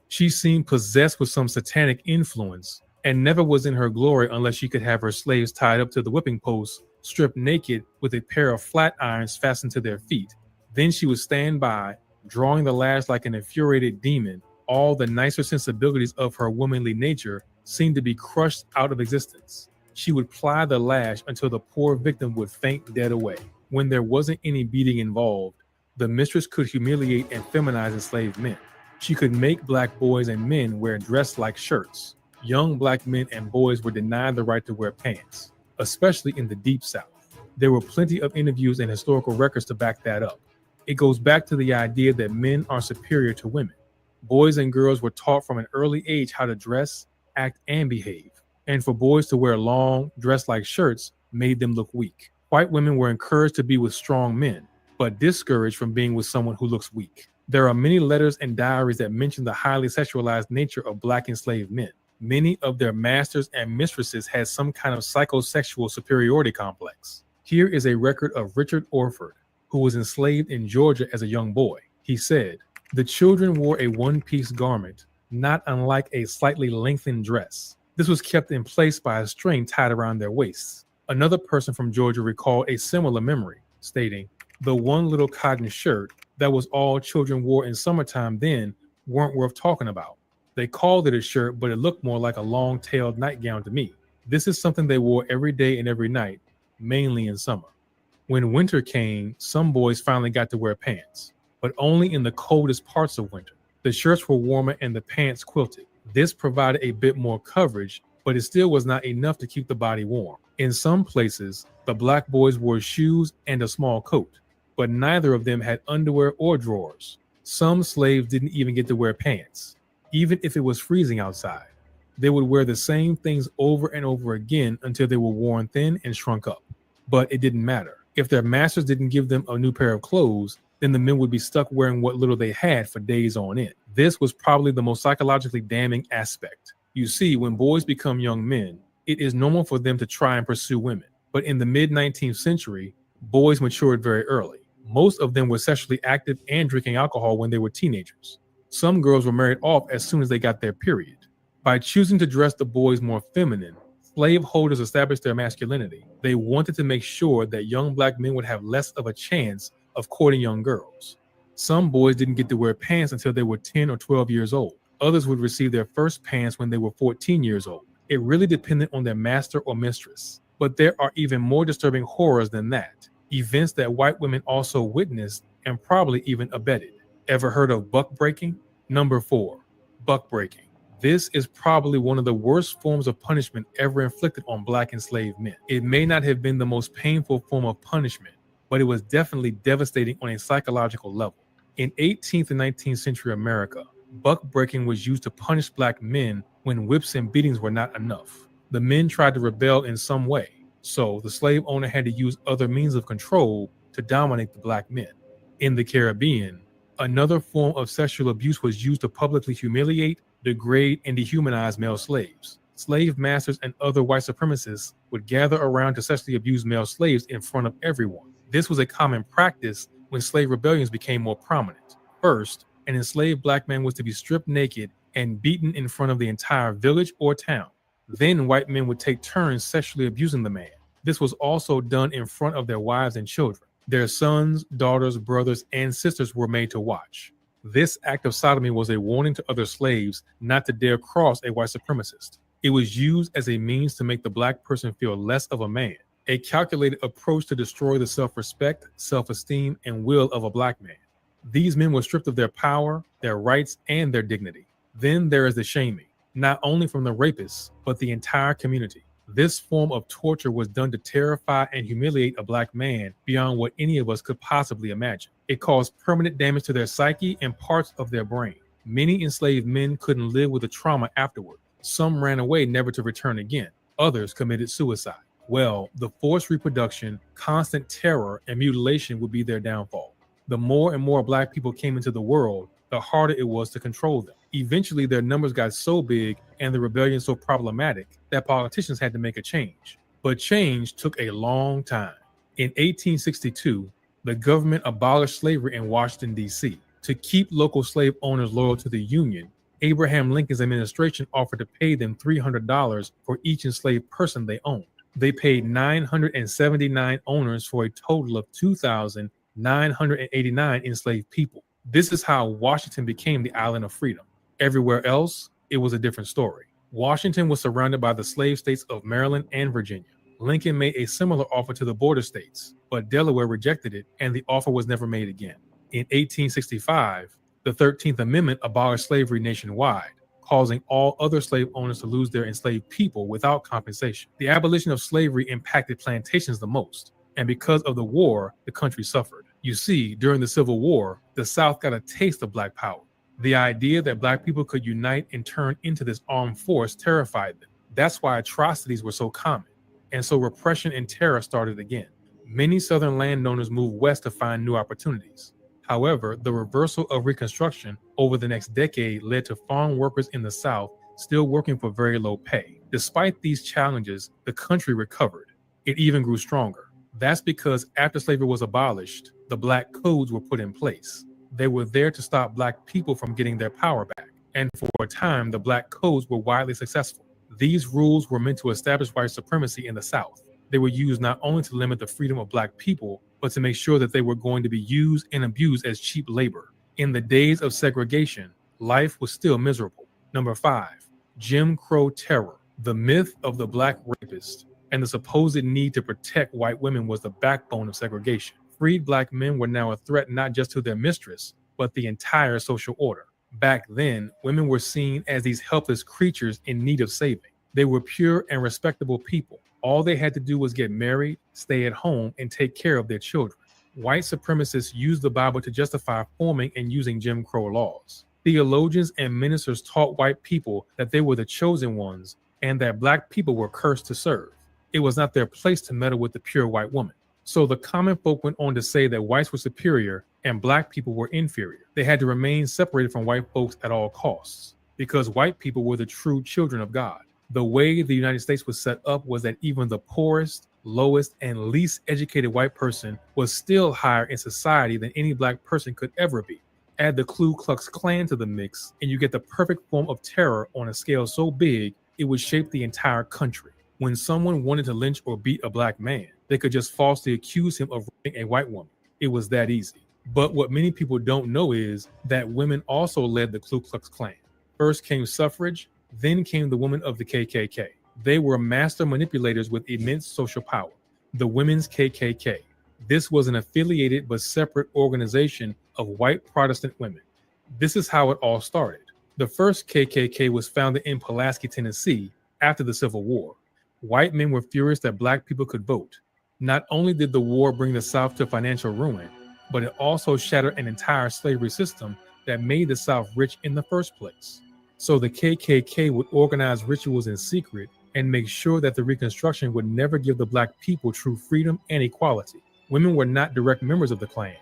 She seemed possessed with some satanic influence and never was in her glory unless she could have her slaves tied up to the whipping post, stripped naked with a pair of flat irons fastened to their feet. Then she would stand by, drawing the lash like an infuriated demon. All the nicer sensibilities of her womanly nature seemed to be crushed out of existence. She would ply the lash until the poor victim would faint dead away. When there wasn't any beating involved, the mistress could humiliate and feminize enslaved men. She could make black boys and men wear dress-like shirts. Young black men and boys were denied the right to wear pants, especially in the Deep South. There were plenty of interviews and historical records to back that up. It goes back to the idea that men are superior to women. Boys and girls were taught from an early age how to dress, act, and behave. And for boys to wear long, dress-like shirts made them look weak. White women were encouraged to be with strong men, but discouraged from being with someone who looks weak. There are many letters and diaries that mention the highly sexualized nature of black enslaved men. Many of their masters and mistresses had some kind of psychosexual superiority complex. Here is a record of Richard Orford, who was enslaved in Georgia as a young boy. He said, "The children wore a one-piece garment, not unlike a slightly lengthened dress. This was kept in place by a string tied around their waists." Another person from Georgia recalled a similar memory, stating, "The one little cotton shirt that was all children wore in summertime then weren't worth talking about. They called it a shirt, but it looked more like a long-tailed nightgown to me. This is something they wore every day and every night, mainly in summer. When winter came, some boys finally got to wear pants, but only in the coldest parts of winter. The shirts were warmer and the pants quilted. This provided a bit more coverage, but it still was not enough to keep the body warm. In some places, the black boys wore shoes and a small coat, but neither of them had underwear or drawers. Some slaves didn't even get to wear pants, even if it was freezing outside. They would wear the same things over and over again until they were worn thin and shrunk up. But it didn't matter. If their masters didn't give them a new pair of clothes, then the men would be stuck wearing what little they had for days on end. This was probably the most psychologically damning aspect. You see, when boys become young men, it is normal for them to try and pursue women. But in the mid-19th century, boys matured very early. Most of them were sexually active and drinking alcohol when they were teenagers. Some girls were married off as soon as they got their period. By choosing to dress the boys more feminine, slaveholders established their masculinity. They wanted to make sure that young black men would have less of a chance of courting young girls. Some boys didn't get to wear pants until they were 10 or 12 years old. Others would receive their first pants when they were 14 years old. It really depended on their master or mistress. But there are even more disturbing horrors than that. Events that white women also witnessed and probably even abetted. Ever heard of buck breaking? Number 4, buck breaking. This is probably one of the worst forms of punishment ever inflicted on black enslaved men. It may not have been the most painful form of punishment, but it was definitely devastating on a psychological level. In 18th and 19th century America, buck breaking was used to punish black men when whips and beatings were not enough. The men tried to rebel in some way, so the slave owner had to use other means of control to dominate the black men. In the Caribbean, another form of sexual abuse was used to publicly humiliate, degrade, and dehumanize male slaves. Slave masters and other white supremacists would gather around to sexually abuse male slaves in front of everyone. This was a common practice when slave rebellions became more prominent. First, an enslaved black man was to be stripped naked and beaten in front of the entire village or town. Then white men would take turns sexually abusing the man. This was also done in front of their wives and children. Their sons, daughters, brothers, and sisters were made to watch. This act of sodomy was a warning to other slaves not to dare cross a white supremacist. It was used as a means to make the black person feel less of a man, a calculated approach to destroy the self-respect, self-esteem, and will of a black man. These men were stripped of their power, their rights, and their dignity. Then there is the shaming, not only from the rapists, but the entire community. This form of torture was done to terrify and humiliate a black man beyond what any of us could possibly imagine. It caused permanent damage to their psyche and parts of their brain. Many enslaved men couldn't live with the trauma afterward. Some ran away never to return again. Others committed suicide. Well, the forced reproduction, constant terror, and mutilation would be their downfall. The more and more black people came into the world, the harder it was to control them. Eventually, their numbers got so big and the rebellion so problematic that politicians had to make a change. But change took a long time. In 1862, the government abolished slavery in Washington, D.C. To keep local slave owners loyal to the Union, Abraham Lincoln's administration offered to pay them $300 for each enslaved person they owned. They paid 979 owners for a total of $2,800. 989 enslaved people. This is how Washington became the island of freedom. Everywhere else, it was a different story. Washington was surrounded by the slave states of Maryland and Virginia. Lincoln made a similar offer to the border states, but Delaware rejected it, and the offer was never made again. In 1865, the 13th Amendment abolished slavery nationwide, causing all other slave owners to lose their enslaved people without compensation. The abolition of slavery impacted plantations the most, and because of the war, the country suffered. You see, during the Civil War, the South got a taste of Black power. The idea that Black people could unite and turn into this armed force terrified them. That's why atrocities were so common, and so repression and terror started again. Many Southern landowners moved west to find new opportunities. However, the reversal of Reconstruction over the next decade led to farm workers in the South still working for very low pay. Despite these challenges, the country recovered. It even grew stronger. That's because after slavery was abolished, the Black codes were put in place. They were there to stop Black people from getting their power back. And for a time, the Black codes were widely successful. These rules were meant to establish white supremacy in the South. They were used not only to limit the freedom of Black people, but to make sure that they were going to be used and abused as cheap labor. In the days of segregation, life was still miserable. Number 5, Jim Crow terror. The myth of the Black rapist and the supposed need to protect white women was the backbone of segregation. Freed Black men were now a threat not just to their mistress, but the entire social order. Back then, women were seen as these helpless creatures in need of saving. They were pure and respectable people. All they had to do was get married, stay at home, and take care of their children. White supremacists used the Bible to justify forming and using Jim Crow laws. Theologians and ministers taught white people that they were the chosen ones and that Black people were cursed to serve. It was not their place to meddle with the pure white woman. So the common folk went on to say that whites were superior and Black people were inferior. They had to remain separated from white folks at all costs because white people were the true children of God. The way the United States was set up was that even the poorest, lowest, and least educated white person was still higher in society than any Black person could ever be. Add the Ku Klux Klan to the mix, and you get the perfect form of terror on a scale so big, it would shape the entire country. When someone wanted to lynch or beat a Black man, they could just falsely accuse him of raping a white woman. It was that easy. But what many people don't know is that women also led the Ku Klux Klan. First came suffrage, then came the women of the KKK. They were master manipulators with immense social power. The Women's KKK. This was an affiliated but separate organization of white Protestant women. This is how it all started. The first KKK was founded in Pulaski, Tennessee, after the Civil War. White men were furious that Black people could vote. Not only did the war bring the South to financial ruin, but it also shattered an entire slavery system that made the South rich in the first place. So the KKK would organize rituals in secret and make sure that the Reconstruction would never give the Black people true freedom and equality. Women were not direct members of the Klan,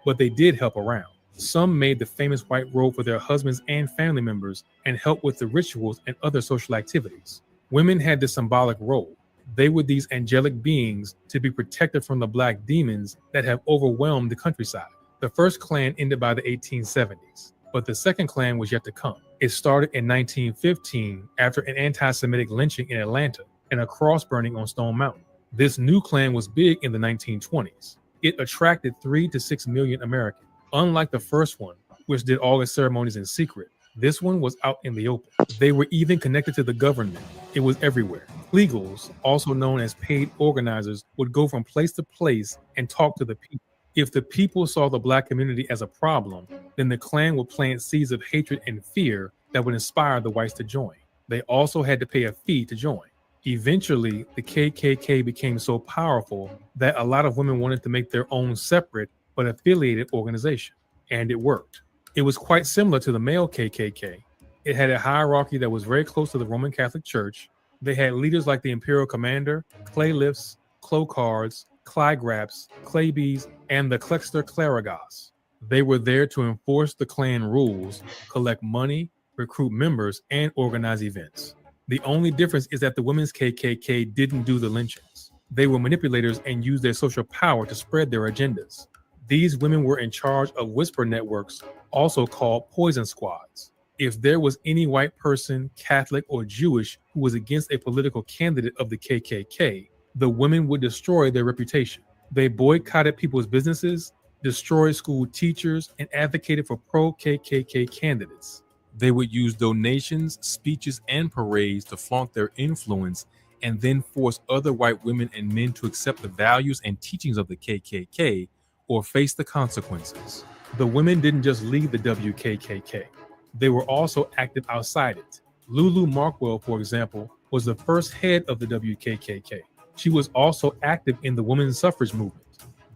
but they did help around. Some made the famous white robe for their husbands and family members and helped with the rituals and other social activities. Women had this symbolic role. They were these angelic beings to be protected from the Black demons that have overwhelmed the countryside. The first Klan ended by the 1870s, but the second Klan was yet to come. It started in 1915 after an anti-Semitic lynching in Atlanta and a cross burning on Stone Mountain. This new Klan was big in the 1920s. It attracted 3 to 6 million Americans. Unlike the first one, which did all its ceremonies in secret, this one was out in the open. They were even connected to the government. It was everywhere. Legals, also known as paid organizers, would go from place to place and talk to the people. If the people saw the Black community as a problem, then the Klan would plant seeds of hatred and fear that would inspire the whites to join. They also had to pay a fee to join. Eventually, the KKK became so powerful that a lot of women wanted to make their own separate but affiliated organization, and it worked. It was quite similar to the male KKK. It had a hierarchy that was very close to the Roman Catholic Church. They had leaders like the Imperial Commander, Clay-Lifts, Clocards, Clygraps, Claybees, and the Klexter Clerigos. They were there to enforce the Klan rules, collect money, recruit members, and organize events. The only difference is that the Women's KKK didn't do the lynchings. They were manipulators and used their social power to spread their agendas. These women were in charge of whisper networks, also called poison squads. If there was any white person, Catholic or Jewish, who was against a political candidate of the KKK, the women would destroy their reputation. They boycotted people's businesses, destroyed school teachers, and advocated for pro-KKK candidates. They would use donations, speeches, and parades to flaunt their influence and then force other white women and men to accept the values and teachings of the KKK or face the consequences. The women didn't just lead the WKKK. They were also active outside it. Lulu Markwell, for example, was the first head of the WKKK. She was also active in the women's suffrage movement.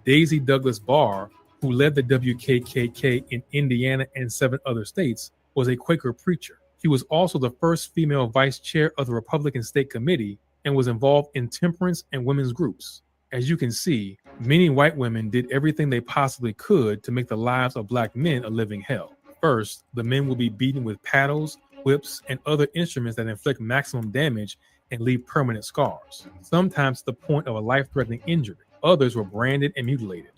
Daisy Douglas Barr, who led the WKKK in Indiana and 7 other states, was a Quaker preacher. She was also the first female vice chair of the Republican State Committee and was involved in temperance and women's groups. As you can see, many white women did everything they possibly could to make the lives of black men a living hell. First, the men will be beaten with paddles, whips, and other instruments that inflict maximum damage and leave permanent scars, sometimes to the point of a life-threatening injury. Others were branded and mutilated.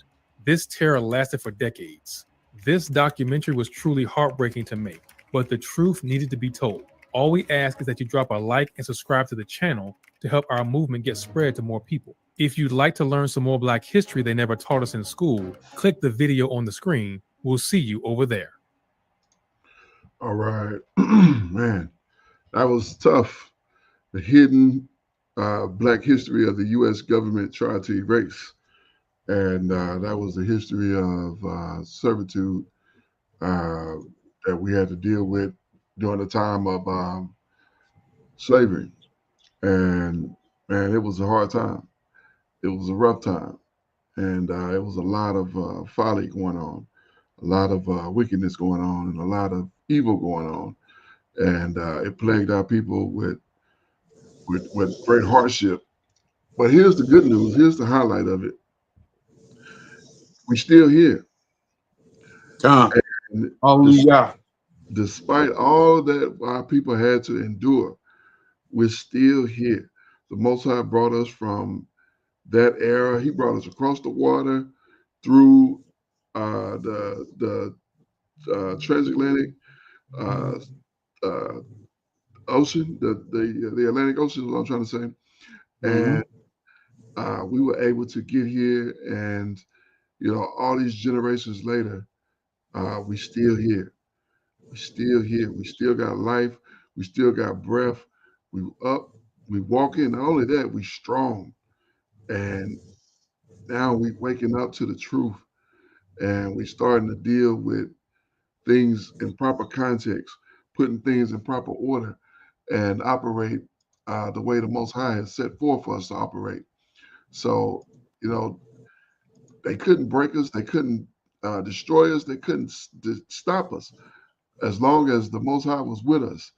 This terror lasted for decades. This documentary was truly heartbreaking to make, but the truth needed to be told. All we ask is that you drop a like and subscribe to the channel to help our movement get spread to more people. If you'd like to learn some more Black history they never taught us in school, click the video on the screen. We'll see you over there. All right. Man, that was tough. The hidden Black history of the U.S. government tried to erase. And that was the history of servitude that we had to deal with during the time of slavery. And man, it was a hard time. It was a rough time. And it was a lot of folly going on, a lot of wickedness going on, and a lot of evil going on. And it plagued our people with great hardship. But here's the good news. Here's the highlight of it. We're still here. Hallelujah. Despite all that our people had to endure, we're still here. The Most High brought us from that era. He brought us across the water through the transatlantic ocean, the Atlantic Ocean is what I'm trying to say. And we were able to get here, and all these generations later, we still here. We still here. We still got life. We still got breath. We up. We walking. Not only that, we strong. And now we waking up to the truth, and we starting to deal with things in proper context, putting things in proper order, and operate the way the Most High has set forth for us to operate. So, they couldn't break us. They couldn't destroy us. They couldn't stop us as long as the Most High was with us.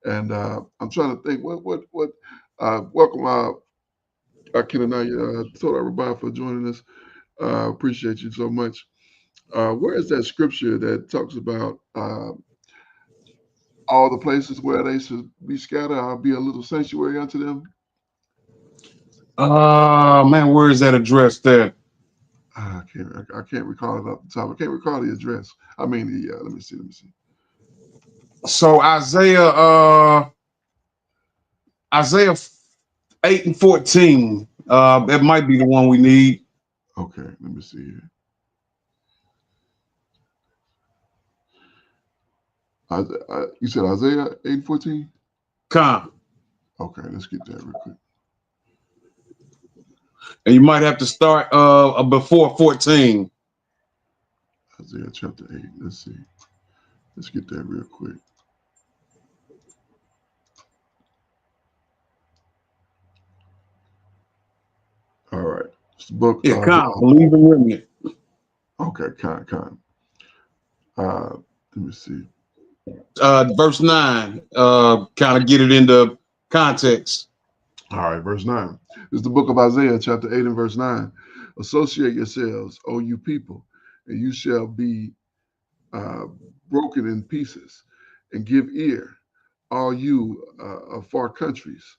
And I'm trying to think what welcome Kenanaya, told everybody for joining us. Appreciate you so much. Where is that scripture that talks about all the places where they should be scattered? I'll be a little sanctuary unto them. Man, where is that address there? I can't recall it off the top. I can't recall the address. I mean, let me see. So Isaiah 8 and 14. That might be the one we need. Okay, let me see here. You said Isaiah 8 and 14? Come. Okay, let's get that real quick. And you might have to start before 14. Isaiah chapter 8. Let's see. Let's get that real quick. All right. It's the book. Yeah, believe in women. Okay, con. Let me see. Verse 9. Kind of get it into context. All right, verse 9. This is the book of Isaiah, chapter 8 and verse 9. Associate yourselves, O you people, and you shall be broken in pieces, and give ear, all you of far countries.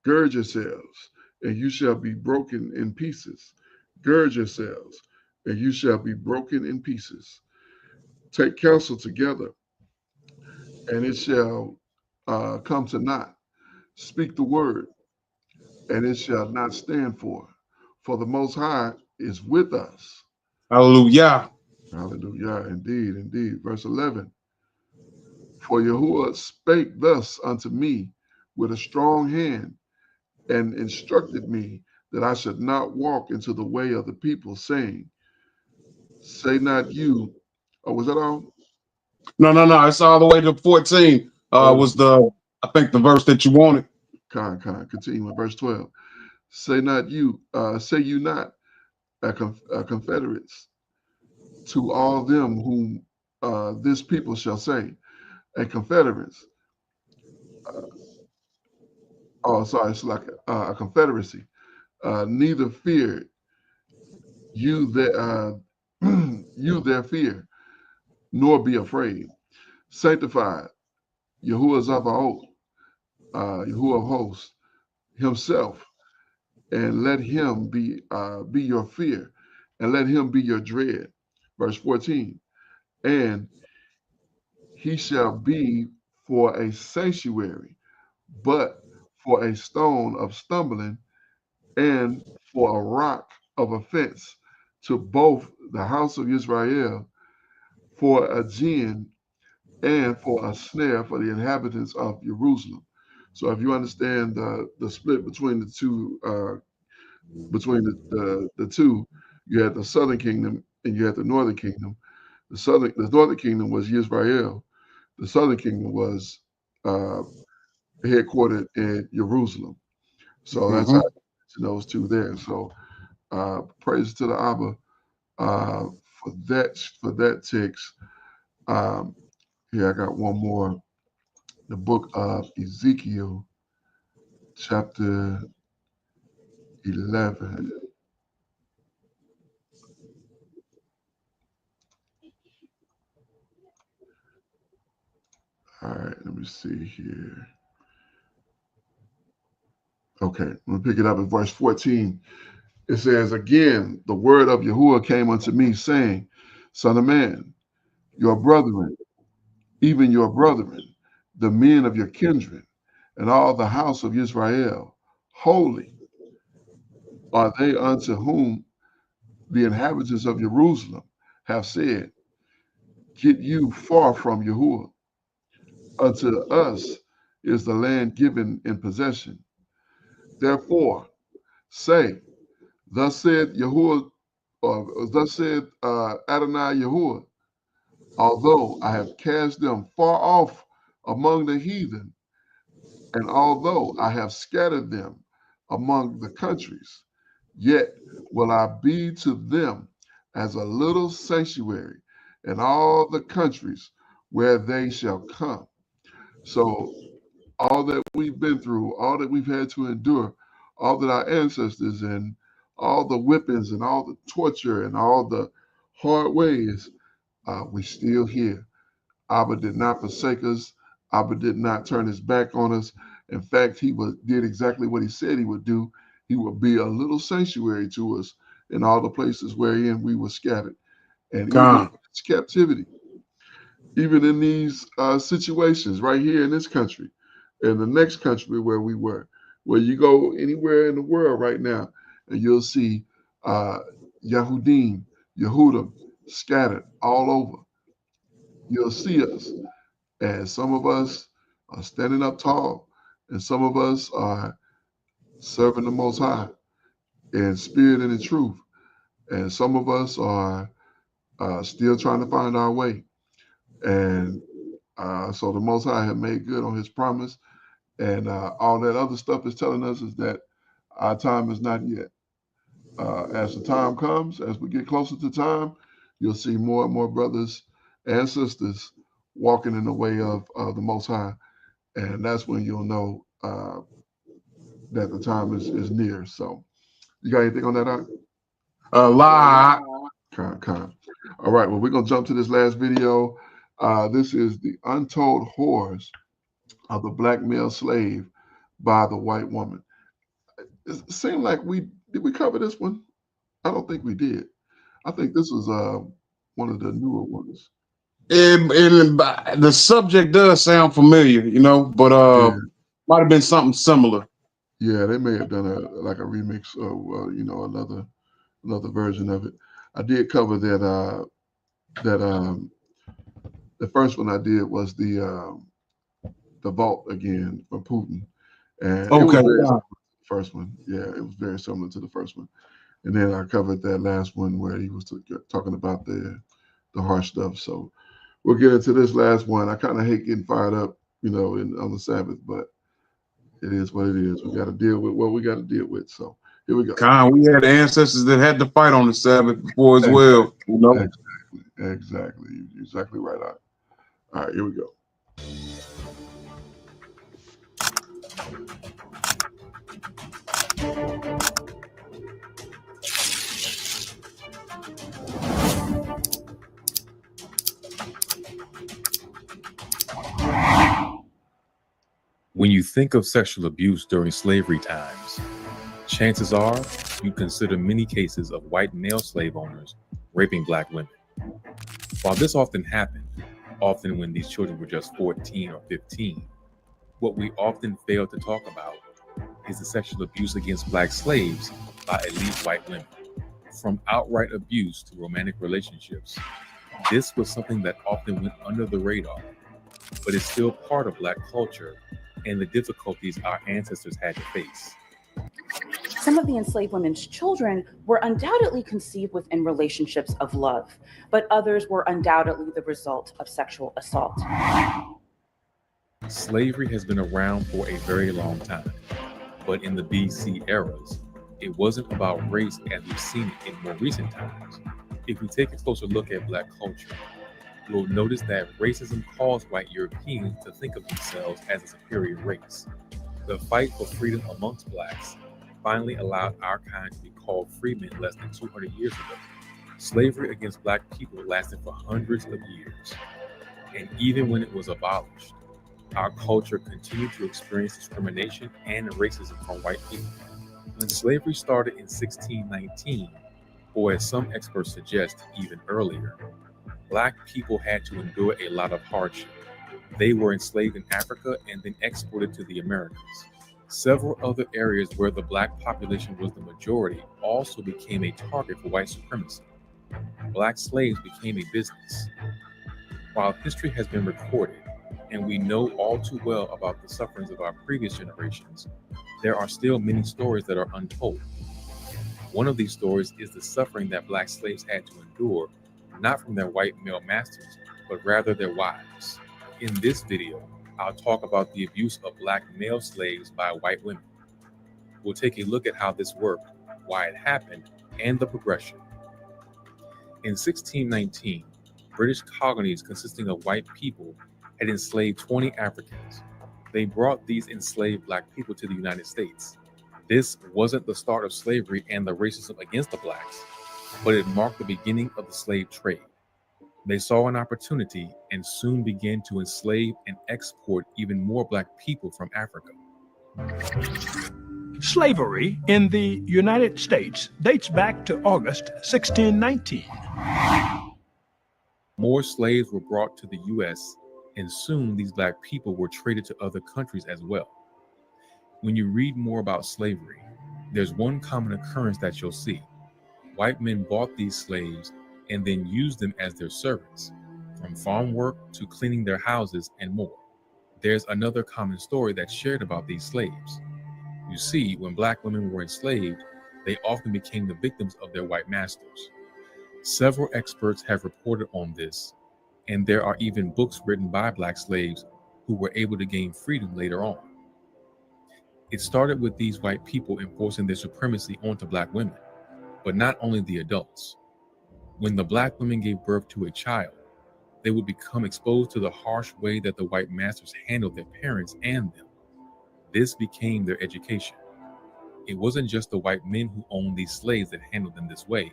Gird yourselves, and you shall be broken in pieces. Gird yourselves, and you shall be broken in pieces. Take counsel together, and it shall come to naught. Speak the word, and it shall not stand for the Most High is with us. Hallelujah. Hallelujah. Indeed, indeed. Verse 11. For Yahuwah spake thus unto me with a strong hand, and instructed me that I should not walk into the way of the people, saying, say not you. Oh, was that all? No. It's all the way to 14. Was I think the verse that you wanted. Continue with verse 12. Say not you, say you not a confederates to all them whom this people shall say, a confederates. It's like a confederacy. Neither fear you that you their fear, nor be afraid. Sanctify Yahuwah Zavaot, Yahuwah of hosts, himself, and let him be your fear, and let him be your dread. Verse 14. And he shall be for a sanctuary, but for a stone of stumbling and for a rock of offense to both the house of Israel, for a gin and for a snare for the inhabitants of Jerusalem. So if you understand the split between the two, between the two, you had the southern kingdom and you had the northern kingdom. The northern kingdom was Israel. The southern kingdom was headquartered in Jerusalem. So that's how you mention those two there. So praise to the Abba for that text. Here I got one more. The book of Ezekiel, chapter 11. All right, let me see here. Okay, I'm going to pick it up at verse 14. It says, again, the word of Yahuwah came unto me, saying, Son of man, your brethren, even your brethren, the men of your kindred, and all the house of Israel, holy are they unto whom the inhabitants of Jerusalem have said, get you far from Yahuwah. Unto us is the land given in possession. Therefore, say, thus said Yahuwah, or thus said Adonai Yahuwah, although I have cast them far off among the heathen, and although I have scattered them among the countries, yet will I be to them as a little sanctuary in all the countries where they shall come. So all that we've been through, all that we've had to endure, all that our ancestors and all the whippings and all the torture and all the hard ways, we still here. Abba did not forsake us. Abba did not turn his back on us. In fact, he did exactly what he said he would do. He would be a little sanctuary to us in all the places wherein we were scattered. And even in this captivity, even in these situations right here in this country, in the next country where we were, where you go anywhere in the world right now, and you'll see Yahudim, Yehudim scattered all over. You'll see us. And some of us are standing up tall, and some of us are serving the Most High in spirit and in truth. And some of us are still trying to find our way. And so the Most High have made good on his promise. And all that other stuff is telling us is that our time is not yet. As the time comes, as we get closer to time, you'll see more and more brothers and sisters walking in the way of the Most High. And that's when you'll know that the time is near. So you got anything on that? Lie. All right, well, we're going to jump to this last video. This is the untold horrors of the black male slave by the white woman. It seemed like did we cover this one? I don't think we did. I think this was one of the newer ones. The subject does sound familiar, but might have been something similar. Yeah, they may have done a remix of another version of it. I did cover that. The first one I did was the vault again from Putin, and it was Okay. very similar to the first one. Yeah, it was very similar to the first one. And then I covered that last one where he was talking about the harsh stuff. So we'll get into this last one. I kind of hate getting fired up, on the Sabbath, but it is what it is. We got to deal with what we got to deal with. So here we go. We had ancestors that had to fight on the Sabbath before as well. Exactly. You're exactly right on. All right, here we go. When you think of sexual abuse during slavery times, chances are you consider many cases of white male slave owners raping black women. While this often happened, often when these children were just 14 or 15, what we often fail to talk about is the sexual abuse against black slaves by elite white women. From outright abuse to romantic relationships, this was something that often went under the radar, but is still part of black culture and the difficulties our ancestors had to face. Some of the enslaved women's children were undoubtedly conceived within relationships of love, but others were undoubtedly the result of sexual assault. Slavery has been around for a very long time, but in the BC eras, it wasn't about race as we've seen it in more recent times. If we take a closer look at black culture, we'll notice that racism caused white Europeans to think of themselves as a superior race. The fight for freedom amongst blacks finally allowed our kind to be called freemen less than 200 years ago. Slavery against black people lasted for hundreds of years. And even when it was abolished, our culture continued to experience discrimination and racism from white people. When slavery started in 1619, or as some experts suggest, even earlier, black people had to endure a lot of hardship. They were enslaved in Africa and then exported to the Americas. Several other areas where the black population was the majority also became a target for white supremacy. Black slaves became a business. While history has been recorded, and we know all too well about the sufferings of our previous generations, there are still many stories that are untold. One of these stories is the suffering that black slaves had to endure, not from their white male masters, but rather their wives. In this video, I'll talk about the abuse of black male slaves by white women. We'll take a look at how this worked, why it happened, and the progression. In 1619, British colonies consisting of white people had enslaved 20 Africans. They brought these enslaved black people to the United States. This wasn't the start of slavery and the racism against the blacks, but it marked the beginning of the slave trade. They saw an opportunity and soon began to enslave and export even more black people from Africa. Slavery in the United States dates back to August 1619. More slaves were brought to the U.S., and soon these black people were traded to other countries as well. When you read more about slavery, there's one common occurrence that you'll see. White men bought these slaves and then used them as their servants, from farm work to cleaning their houses and more. There's another common story that's shared about these slaves. You see, when black women were enslaved, they often became the victims of their white masters. Several experts have reported on this, and there are even books written by black slaves who were able to gain freedom later on. It started with these white people enforcing their supremacy onto black women, but not only the adults. When the black women gave birth to a child, they would become exposed to the harsh way that the white masters handled their parents and them. This became their education. It wasn't just the white men who owned these slaves that handled them this way.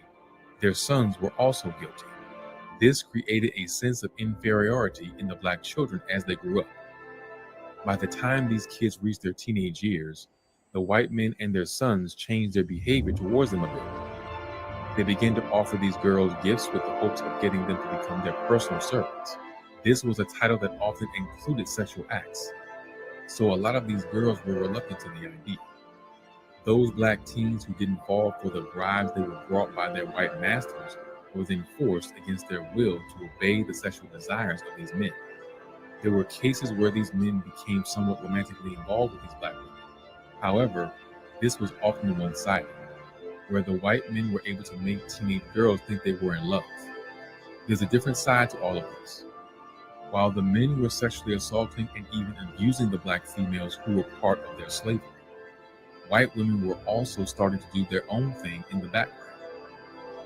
Their sons were also guilty. This created a sense of inferiority in the black children as they grew up. By the time these kids reached their teenage years, the white men and their sons changed their behavior towards them a bit. They began to offer these girls gifts with the hopes of getting them to become their personal servants. This was a title that often included sexual acts. So a lot of these girls were reluctant to the idea. Those black teens who didn't fall for the bribes they were brought by their white masters were then forced against their will to obey the sexual desires of these men. There were cases where these men became somewhat romantically involved with these black women. However, this was often one-sided, where the white men were able to make teenage girls think they were in love. There's a different side to all of this. While the men were sexually assaulting and even abusing the black females who were part of their slavery, white women were also starting to do their own thing in the background.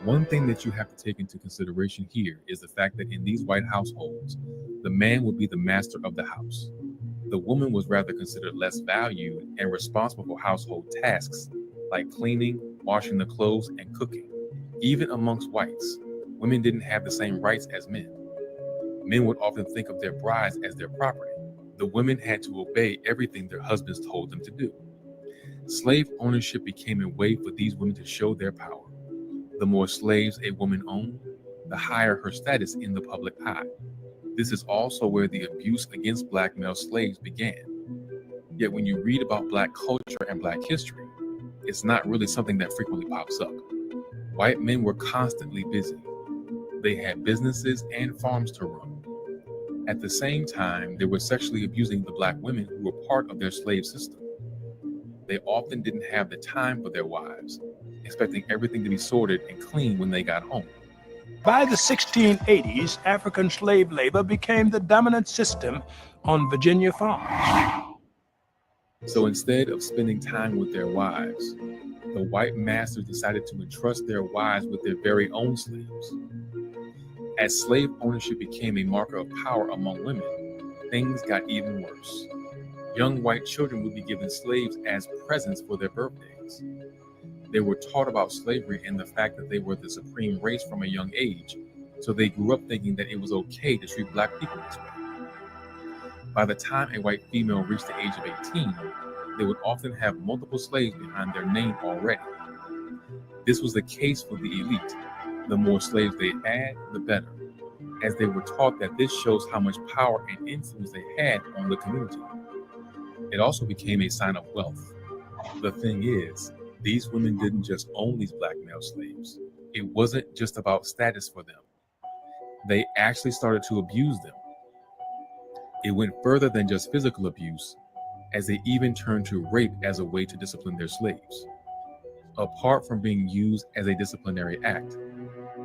One thing that you have to take into consideration here is the fact that in these white households, the man would be the master of the house. The woman was rather considered less valued and responsible for household tasks like cleaning, washing the clothes, and cooking. Even amongst whites, women didn't have the same rights as men. Men would often think of their brides as their property. The women had to obey everything their husbands told them to do. Slave ownership became a way for these women to show their power. The more slaves a woman owned, the higher her status in the public eye. This is also where the abuse against black male slaves began. Yet when you read about black culture and black history, it's not really something that frequently pops up. White men were constantly busy. They had businesses and farms to run. At the same time, they were sexually abusing the black women who were part of their slave system. They often didn't have the time for their wives, expecting everything to be sorted and clean when they got home. By the 1680s, African slave labor became the dominant system on Virginia farms. So instead of spending time with their wives, the white masters decided to entrust their wives with their very own slaves. As slave ownership became a marker of power among women, things got even worse. Young white children would be given slaves as presents for their birthdays. They were taught about slavery and the fact that they were the supreme race from a young age, so they grew up thinking that it was okay to treat black people this way. By the time a white female reached the age of 18, they would often have multiple slaves behind their name already. This was the case for the elite. The more slaves they had, the better, as they were taught that this shows how much power and influence they had on the community. It also became a sign of wealth. The thing is, these women didn't just own these black male slaves. It wasn't just about status for them. They actually started to abuse them. It went further than just physical abuse, as they even turned to rape as a way to discipline their slaves. Apart from being used as a disciplinary act,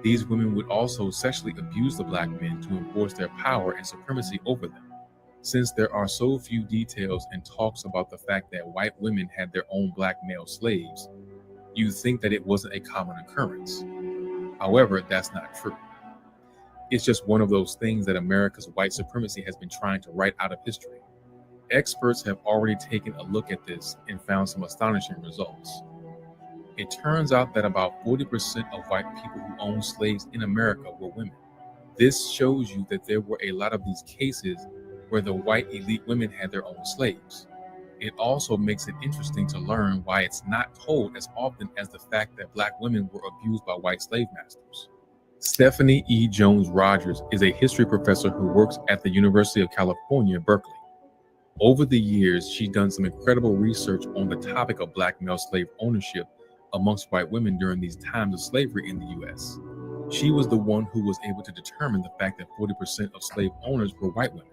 these women would also sexually abuse the black men to enforce their power and supremacy over them. Since there are so few details and talks about the fact that white women had their own black male slaves, you think that it wasn't a common occurrence. However, that's not true. It's just one of those things that America's white supremacy has been trying to write out of history. Experts have already taken a look at this and found some astonishing results. It turns out that about 40% of white people who owned slaves in America were women. This shows you that there were a lot of these cases where the white elite women had their own slaves. It also makes it interesting to learn why it's not told as often as the fact that black women were abused by white slave masters. Stephanie E. Jones Rogers is a history professor who works at the University of California, Berkeley. Over the years, she's done some incredible research on the topic of black male slave ownership amongst white women during these times of slavery in the U.S. She was the one who was able to determine the fact that 40% of slave owners were white women.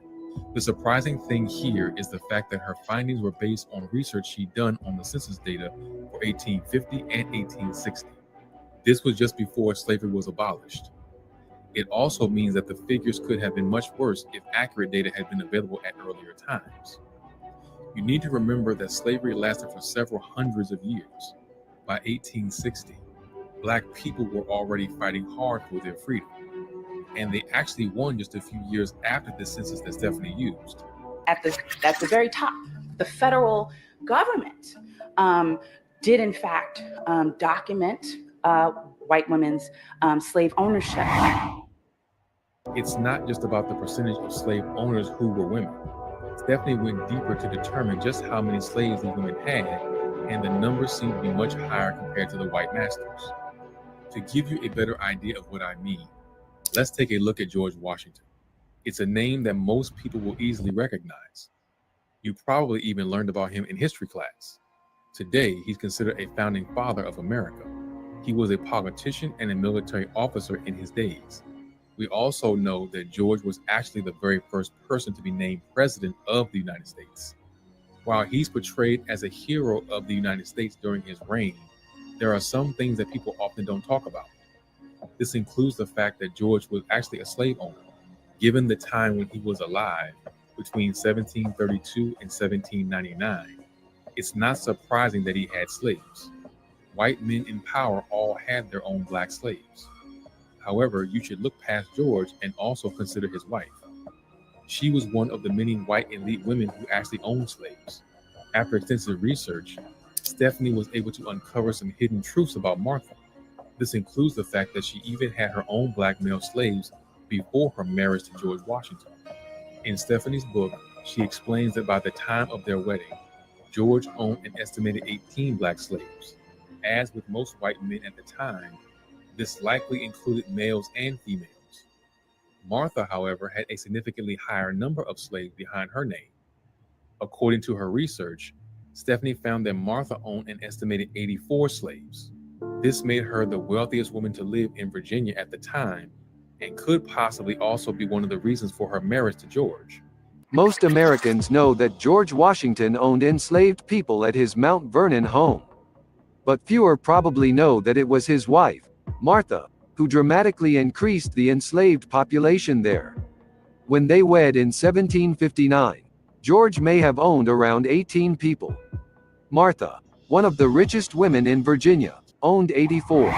The surprising thing here is the fact that her findings were based on research she'd done on the census data for 1850 and 1860. This was just before slavery was abolished. It also means that the figures could have been much worse if accurate data had been available at earlier times. You need to remember that slavery lasted for several hundreds of years. By 1860, black people were already fighting hard for their freedom, and they actually won just a few years after the census that Stephanie used. At the very top, the federal government did in fact document white women's slave ownership. It's not just about the percentage of slave owners who were women. Stephanie went deeper to determine just how many slaves these women had, and the numbers seem to be much higher compared to the white masters. To give you a better idea of what I mean, let's take a look at George Washington. It's a name that most people will easily recognize. You probably even learned about him in history class. Today, he's considered a founding father of America. He was a politician and a military officer in his days. We also know that George was actually the very first person to be named president of the United States. While he's portrayed as a hero of the United States during his reign, there are some things that people often don't talk about. This includes the fact that George was actually a slave owner. Given the time when he was alive, between 1732 and 1799, it's not surprising that he had slaves. White men in power all had their own black slaves. However, you should look past George and also consider his wife. She was one of the many white elite women who actually owned slaves. After extensive research, Stephanie was able to uncover some hidden truths about Martha. This includes the fact that she even had her own black male slaves before her marriage to George Washington. In Stephanie's book, she explains that by the time of their wedding, George owned an estimated 18 black slaves. As with most white men at the time, this likely included males and females. Martha, however, had a significantly higher number of slaves behind her name. According to her research, Stephanie found that Martha owned an estimated 84 slaves. This made her the wealthiest woman to live in Virginia at the time, and could possibly also be one of the reasons for her marriage to George. Most Americans know that George Washington owned enslaved people at his Mount Vernon home. But fewer probably know that it was his wife, Martha, who dramatically increased the enslaved population there. When they wed in 1759, George may have owned around 18 people. Martha, one of the richest women in Virginia, owned 84.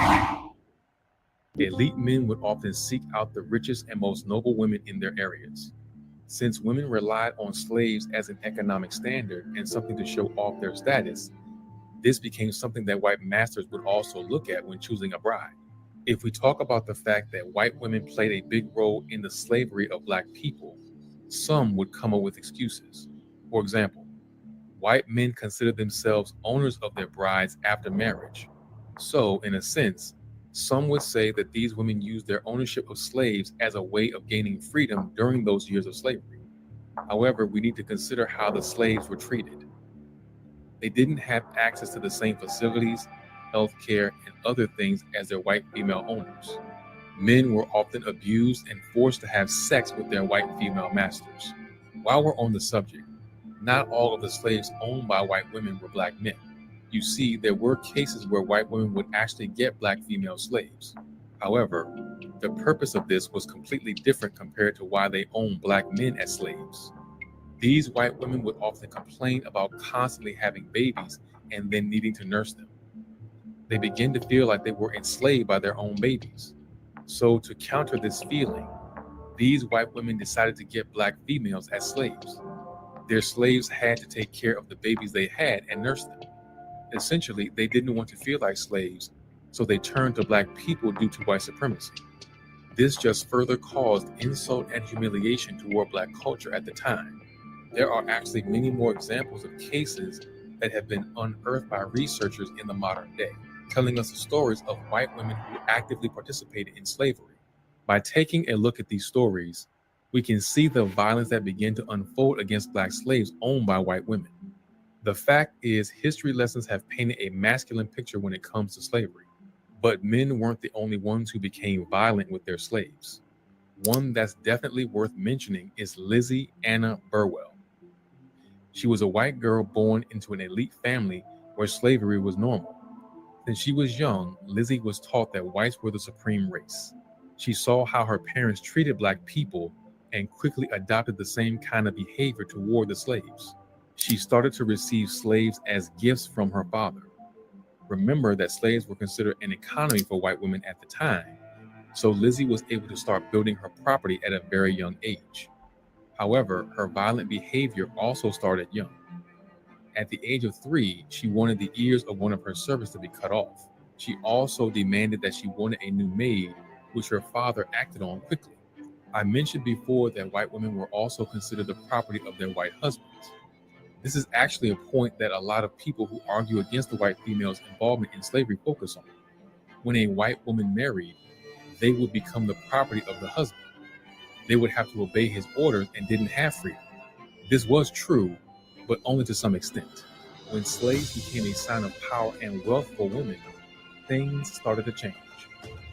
Elite men would often seek out the richest and most noble women in their areas. Since women relied on slaves as an economic standard and something to show off their status, this became something that white masters would also look at when choosing a bride. If we talk about the fact that white women played a big role in the slavery of black people, some would come up with excuses. For example, white men considered themselves owners of their brides after marriage. So, in a sense, some would say that these women used their ownership of slaves as a way of gaining freedom during those years of slavery. However, we need to consider how the slaves were treated. They didn't have access to the same facilities, healthcare, and other things as their white female owners. Men were often abused and forced to have sex with their white female masters. While we're on the subject, not all of the slaves owned by white women were black men. You see, there were cases where white women would actually get black female slaves. However, the purpose of this was completely different compared to why they owned black men as slaves. These white women would often complain about constantly having babies and then needing to nurse them. They began to feel like they were enslaved by their own babies. So to counter this feeling, these white women decided to get black females as slaves. Their slaves had to take care of the babies they had and nurse them. Essentially, they didn't want to feel like slaves, so they turned to black people due to white supremacy. This just further caused insult and humiliation toward black culture at the time. There are actually many more examples of cases that have been unearthed by researchers in the modern day, telling us the stories of white women who actively participated in slavery. By taking a look at these stories, we can see the violence that began to unfold against black slaves owned by white women. The fact is, history lessons have painted a masculine picture when it comes to slavery, but men weren't the only ones who became violent with their slaves. One that's definitely worth mentioning is Lizzie Anna Burwell. She was a white girl born into an elite family where slavery was normal. Since she was young, Lizzie was taught that whites were the supreme race. She saw how her parents treated black people and quickly adopted the same kind of behavior toward the slaves. She started to receive slaves as gifts from her father. Remember that slaves were considered an economy for white women at the time, so Lizzie was able to start building her property at a very young age. However, her violent behavior also started young. At the age of 3, she wanted the ears of one of her servants to be cut off. She also demanded that she wanted a new maid, which her father acted on quickly. I mentioned before that white women were also considered the property of their white husbands. This is actually a point that a lot of people who argue against the white female's involvement in slavery focus on. When a white woman married, they would become the property of the husband. They would have to obey his orders and didn't have freedom. This was true, but only to some extent. When slaves became a sign of power and wealth for women, things started to change.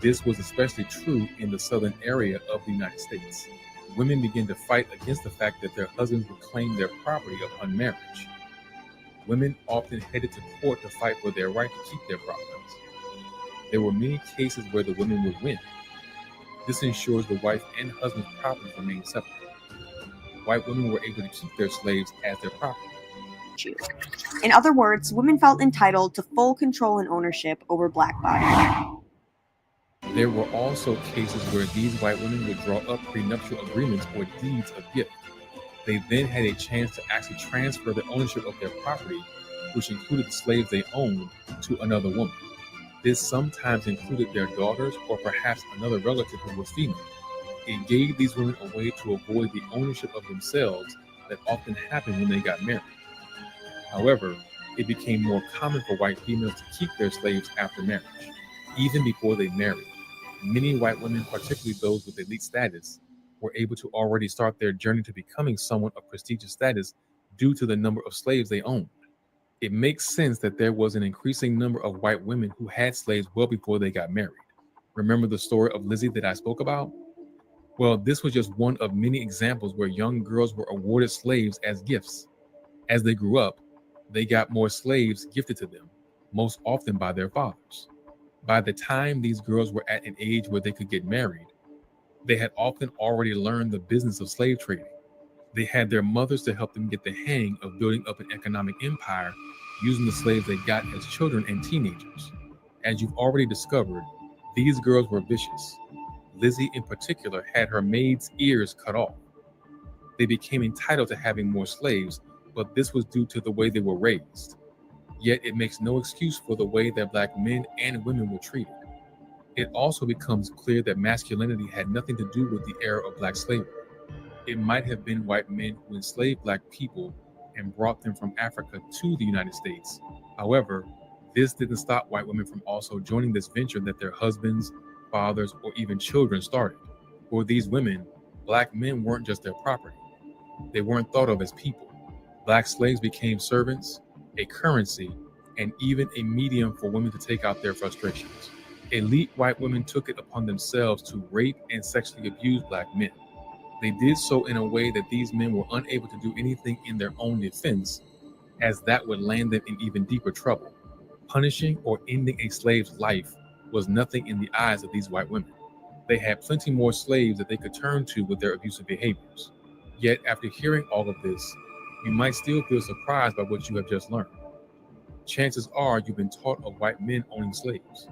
This was especially true in the southern area of the United States. Women began to fight against the fact that their husbands would claim their property upon marriage. Women often headed to court to fight for their right to keep their properties. There were many cases where the women would win. This ensures the wife and husband's property remained separate. White women were able to keep their slaves as their property. In other words, women felt entitled to full control and ownership over black bodies. There were also cases where these white women would draw up prenuptial agreements or deeds of gift. They then had a chance to actually transfer the ownership of their property, which included the slaves they owned, to another woman. This sometimes included their daughters or perhaps another relative who was female. It gave these women a way to avoid the ownership of themselves that often happened when they got married. However, it became more common for white females to keep their slaves after marriage, even before they married. Many white women, particularly those with elite status, were able to already start their journey to becoming someone of prestigious status due to the number of slaves they owned. It makes sense that there was an increasing number of white women who had slaves well before they got married. Remember the story of Lizzie that I spoke about? Well, this was just one of many examples where young girls were awarded slaves as gifts. As they grew up, they got more slaves gifted to them, most often by their fathers. By the time these girls were at an age where they could get married, they had often already learned the business of slave trading. They had their mothers to help them get the hang of building up an economic empire using the slaves they got as children and teenagers. As you've already discovered, these girls were vicious. Lizzie in particular had her maid's ears cut off. They became entitled to having more slaves, but this was due to the way they were raised. Yet it makes no excuse for the way that black men and women were treated. It also becomes clear that masculinity had nothing to do with the era of black slavery. It might have been white men who enslaved black people and brought them from Africa to the United States. However, this didn't stop white women from also joining this venture that their husbands, fathers, or even children started. For these women, black men weren't just their property. They weren't thought of as people. Black slaves became servants, a currency, and even a medium for women to take out their frustrations. Elite white women took it upon themselves to rape and sexually abuse black men. They did so in a way that these men were unable to do anything in their own defense, as that would land them in even deeper trouble. Punishing or ending a slave's life was nothing in the eyes of these white women. They had plenty more slaves that they could turn to with their abusive behaviors. Yet, after hearing all of this, you might still feel surprised by what you have just learned. Chances are you've been taught of white men owning slaves.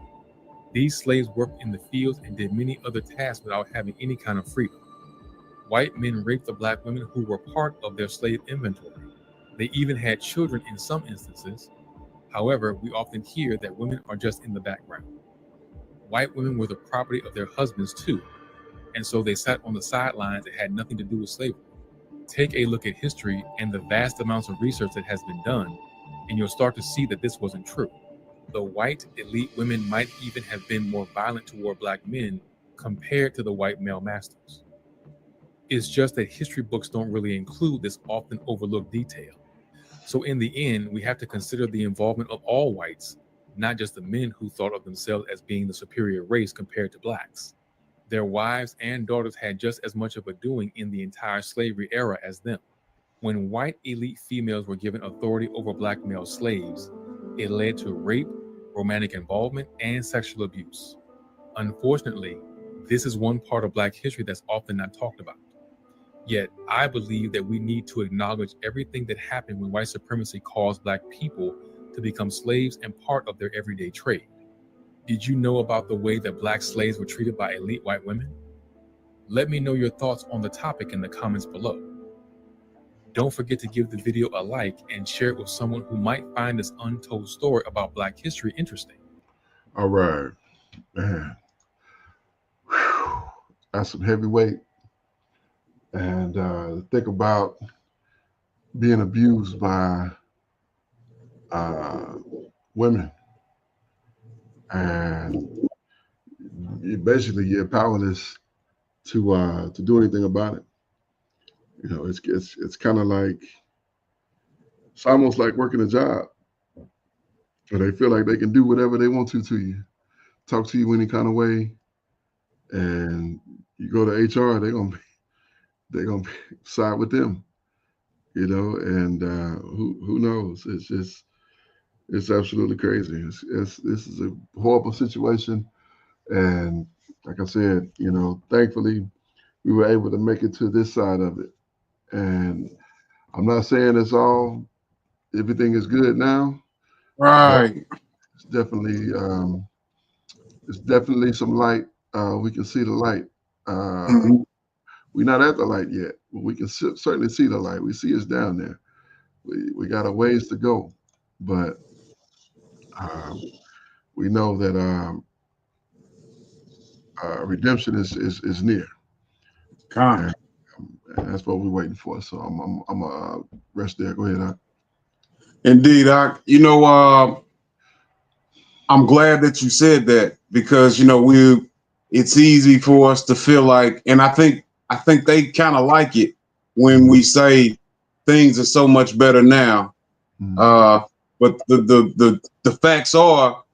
These slaves worked in the fields and did many other tasks without having any kind of freedom. White men raped the black women who were part of their slave inventory. They even had children in some instances. However, we often hear that women are just in the background. White women were the property of their husbands too, and so they sat on the sidelines and had nothing to do with slavery. Take a look at history and the vast amounts of research that has been done, and you'll start to see that this wasn't true. The white elite women might even have been more violent toward black men compared to the white male masters. It's just that history books don't really include this often overlooked detail. So in the end, we have to consider the involvement of all whites, not just the men who thought of themselves as being the superior race compared to blacks. Their wives and daughters had just as much of a doing in the entire slavery era as them. When white elite females were given authority over black male slaves, it led to rape, romantic involvement, and sexual abuse. Unfortunately, this is one part of black history that's often not talked about. Yet, I believe that we need to acknowledge everything that happened when white supremacy caused black people to become slaves and part of their everyday trade. Did you know about the way that black slaves were treated by elite white women? Let me know your thoughts on the topic in the comments below. Don't forget to give the video a like and share it with someone who might find this untold story about black history interesting. All right, man. Whew. That's some heavyweight. And think about being abused by women, and you're powerless to do anything about it. You know, it's kind of like, it's almost like working a job, where they feel like they can do whatever they want to you. talk to you any kind of way, and you go to HR, they're gonna side with them, you know. And who knows? It's absolutely crazy. This is a horrible situation, and like I said, you know, thankfully we were able to make it to this side of it. And I'm not saying everything is good now. Right. It's definitely some light. We can see the light. We're not at the light yet, but we can certainly see the light. We see it's down there. We got a ways to go, but we know that redemption is near. And that's what we're waiting for. So I'm gonna rest there. Go ahead, Doc. Indeed, you know, I'm glad that you said that, because you know it's easy for us to feel like, and I think they kind of like it when we say things are so much better now. But the facts are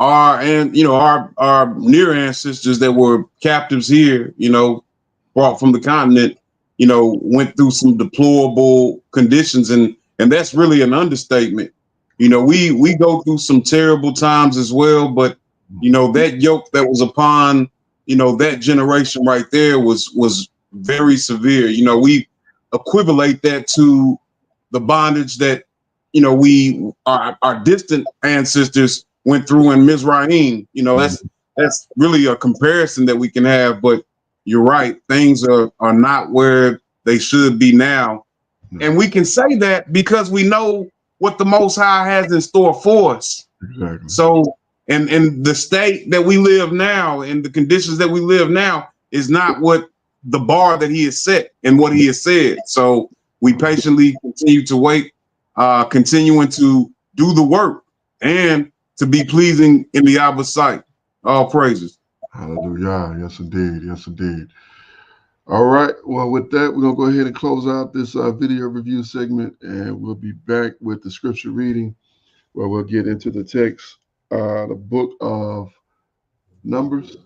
and you know our near ancestors that were captives here, you know, brought from the continent, you know, went through some deplorable conditions, and that's really an understatement. You know, we go through some terrible times as well, but you know, that yoke that was upon, you know, that generation right there was very severe. You know, we equivalate that to the bondage that, you know, our distant ancestors went through in Mizraim. You know, that's really a comparison that we can have. But you're right, things are not where they should be now. And we can say that because we know what the Most High has in store for us. Exactly. So, and the state that we live now and the conditions that we live now is not what the bar that He has set and what He has said. So we patiently continue to wait, continuing to do the work and to be pleasing in the Abba's sight. All praises. Hallelujah. Yes, indeed. Yes, indeed. All right. Well, with that, we're going to go ahead and close out this video review segment, and we'll be back with the scripture reading where we'll get into the text, the book of Numbers.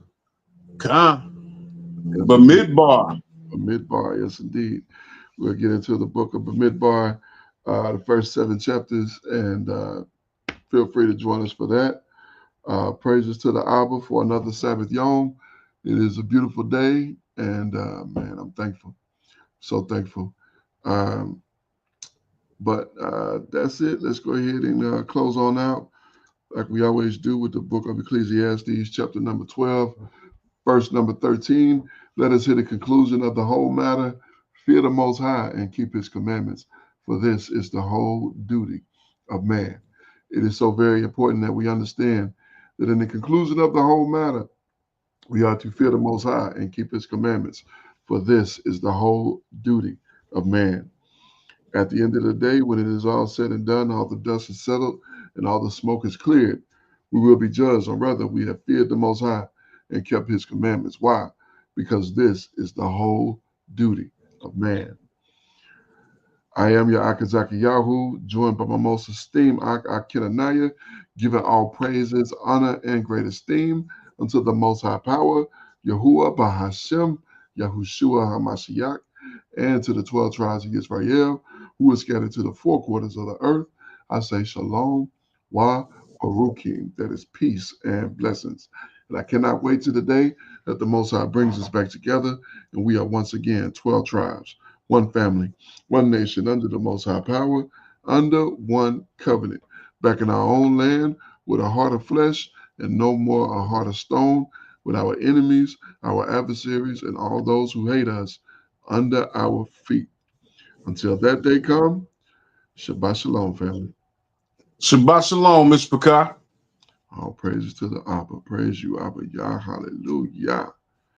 Bamidbar. Bamidbar, yes, indeed. We'll get into the book of Bamidbar, the first 7 chapters, and feel free to join us for that. Praises to the Abba for another Sabbath Yom. It is a beautiful day, and man, I'm thankful. So thankful. But that's it. Let's go ahead and close on out like we always do with the book of Ecclesiastes, chapter number 12, verse number 13. Let us hear the conclusion of the whole matter. Fear the Most High and keep His commandments, for this is the whole duty of man. It is so very important that we understand that in the conclusion of the whole matter, we are to fear the Most High and keep His commandments, for this is the whole duty of man. At the end of the day, when it is all said and done, all the dust is settled and all the smoke is cleared, we will be judged on whether we have feared the Most High and kept His commandments. Why? Because this is the whole duty of man. I am your Akazaki Yahu, joined by my most esteemed Akinanaya, giving all praises, honor, and great esteem unto the Most High Power, Yahuwah Bahashem, Yahushua HaMashiach, and to the 12 tribes of Israel, who are scattered to the 4 quarters of the earth. I say Shalom, Wa Baruchim, that is peace and blessings. And I cannot wait to the day that the Most High brings us back together, and we are once again 12 tribes, one family, one nation, under the Most High Power, under one covenant, back in our own land with a heart of flesh and no more a heart of stone, with our enemies, our adversaries, and all those who hate us under our feet. Until that day come, Shabbat Shalom, family. Shabbat Shalom, Mr. Pekah. All praises to the Abba. Praise you, Abba. Yah, hallelujah.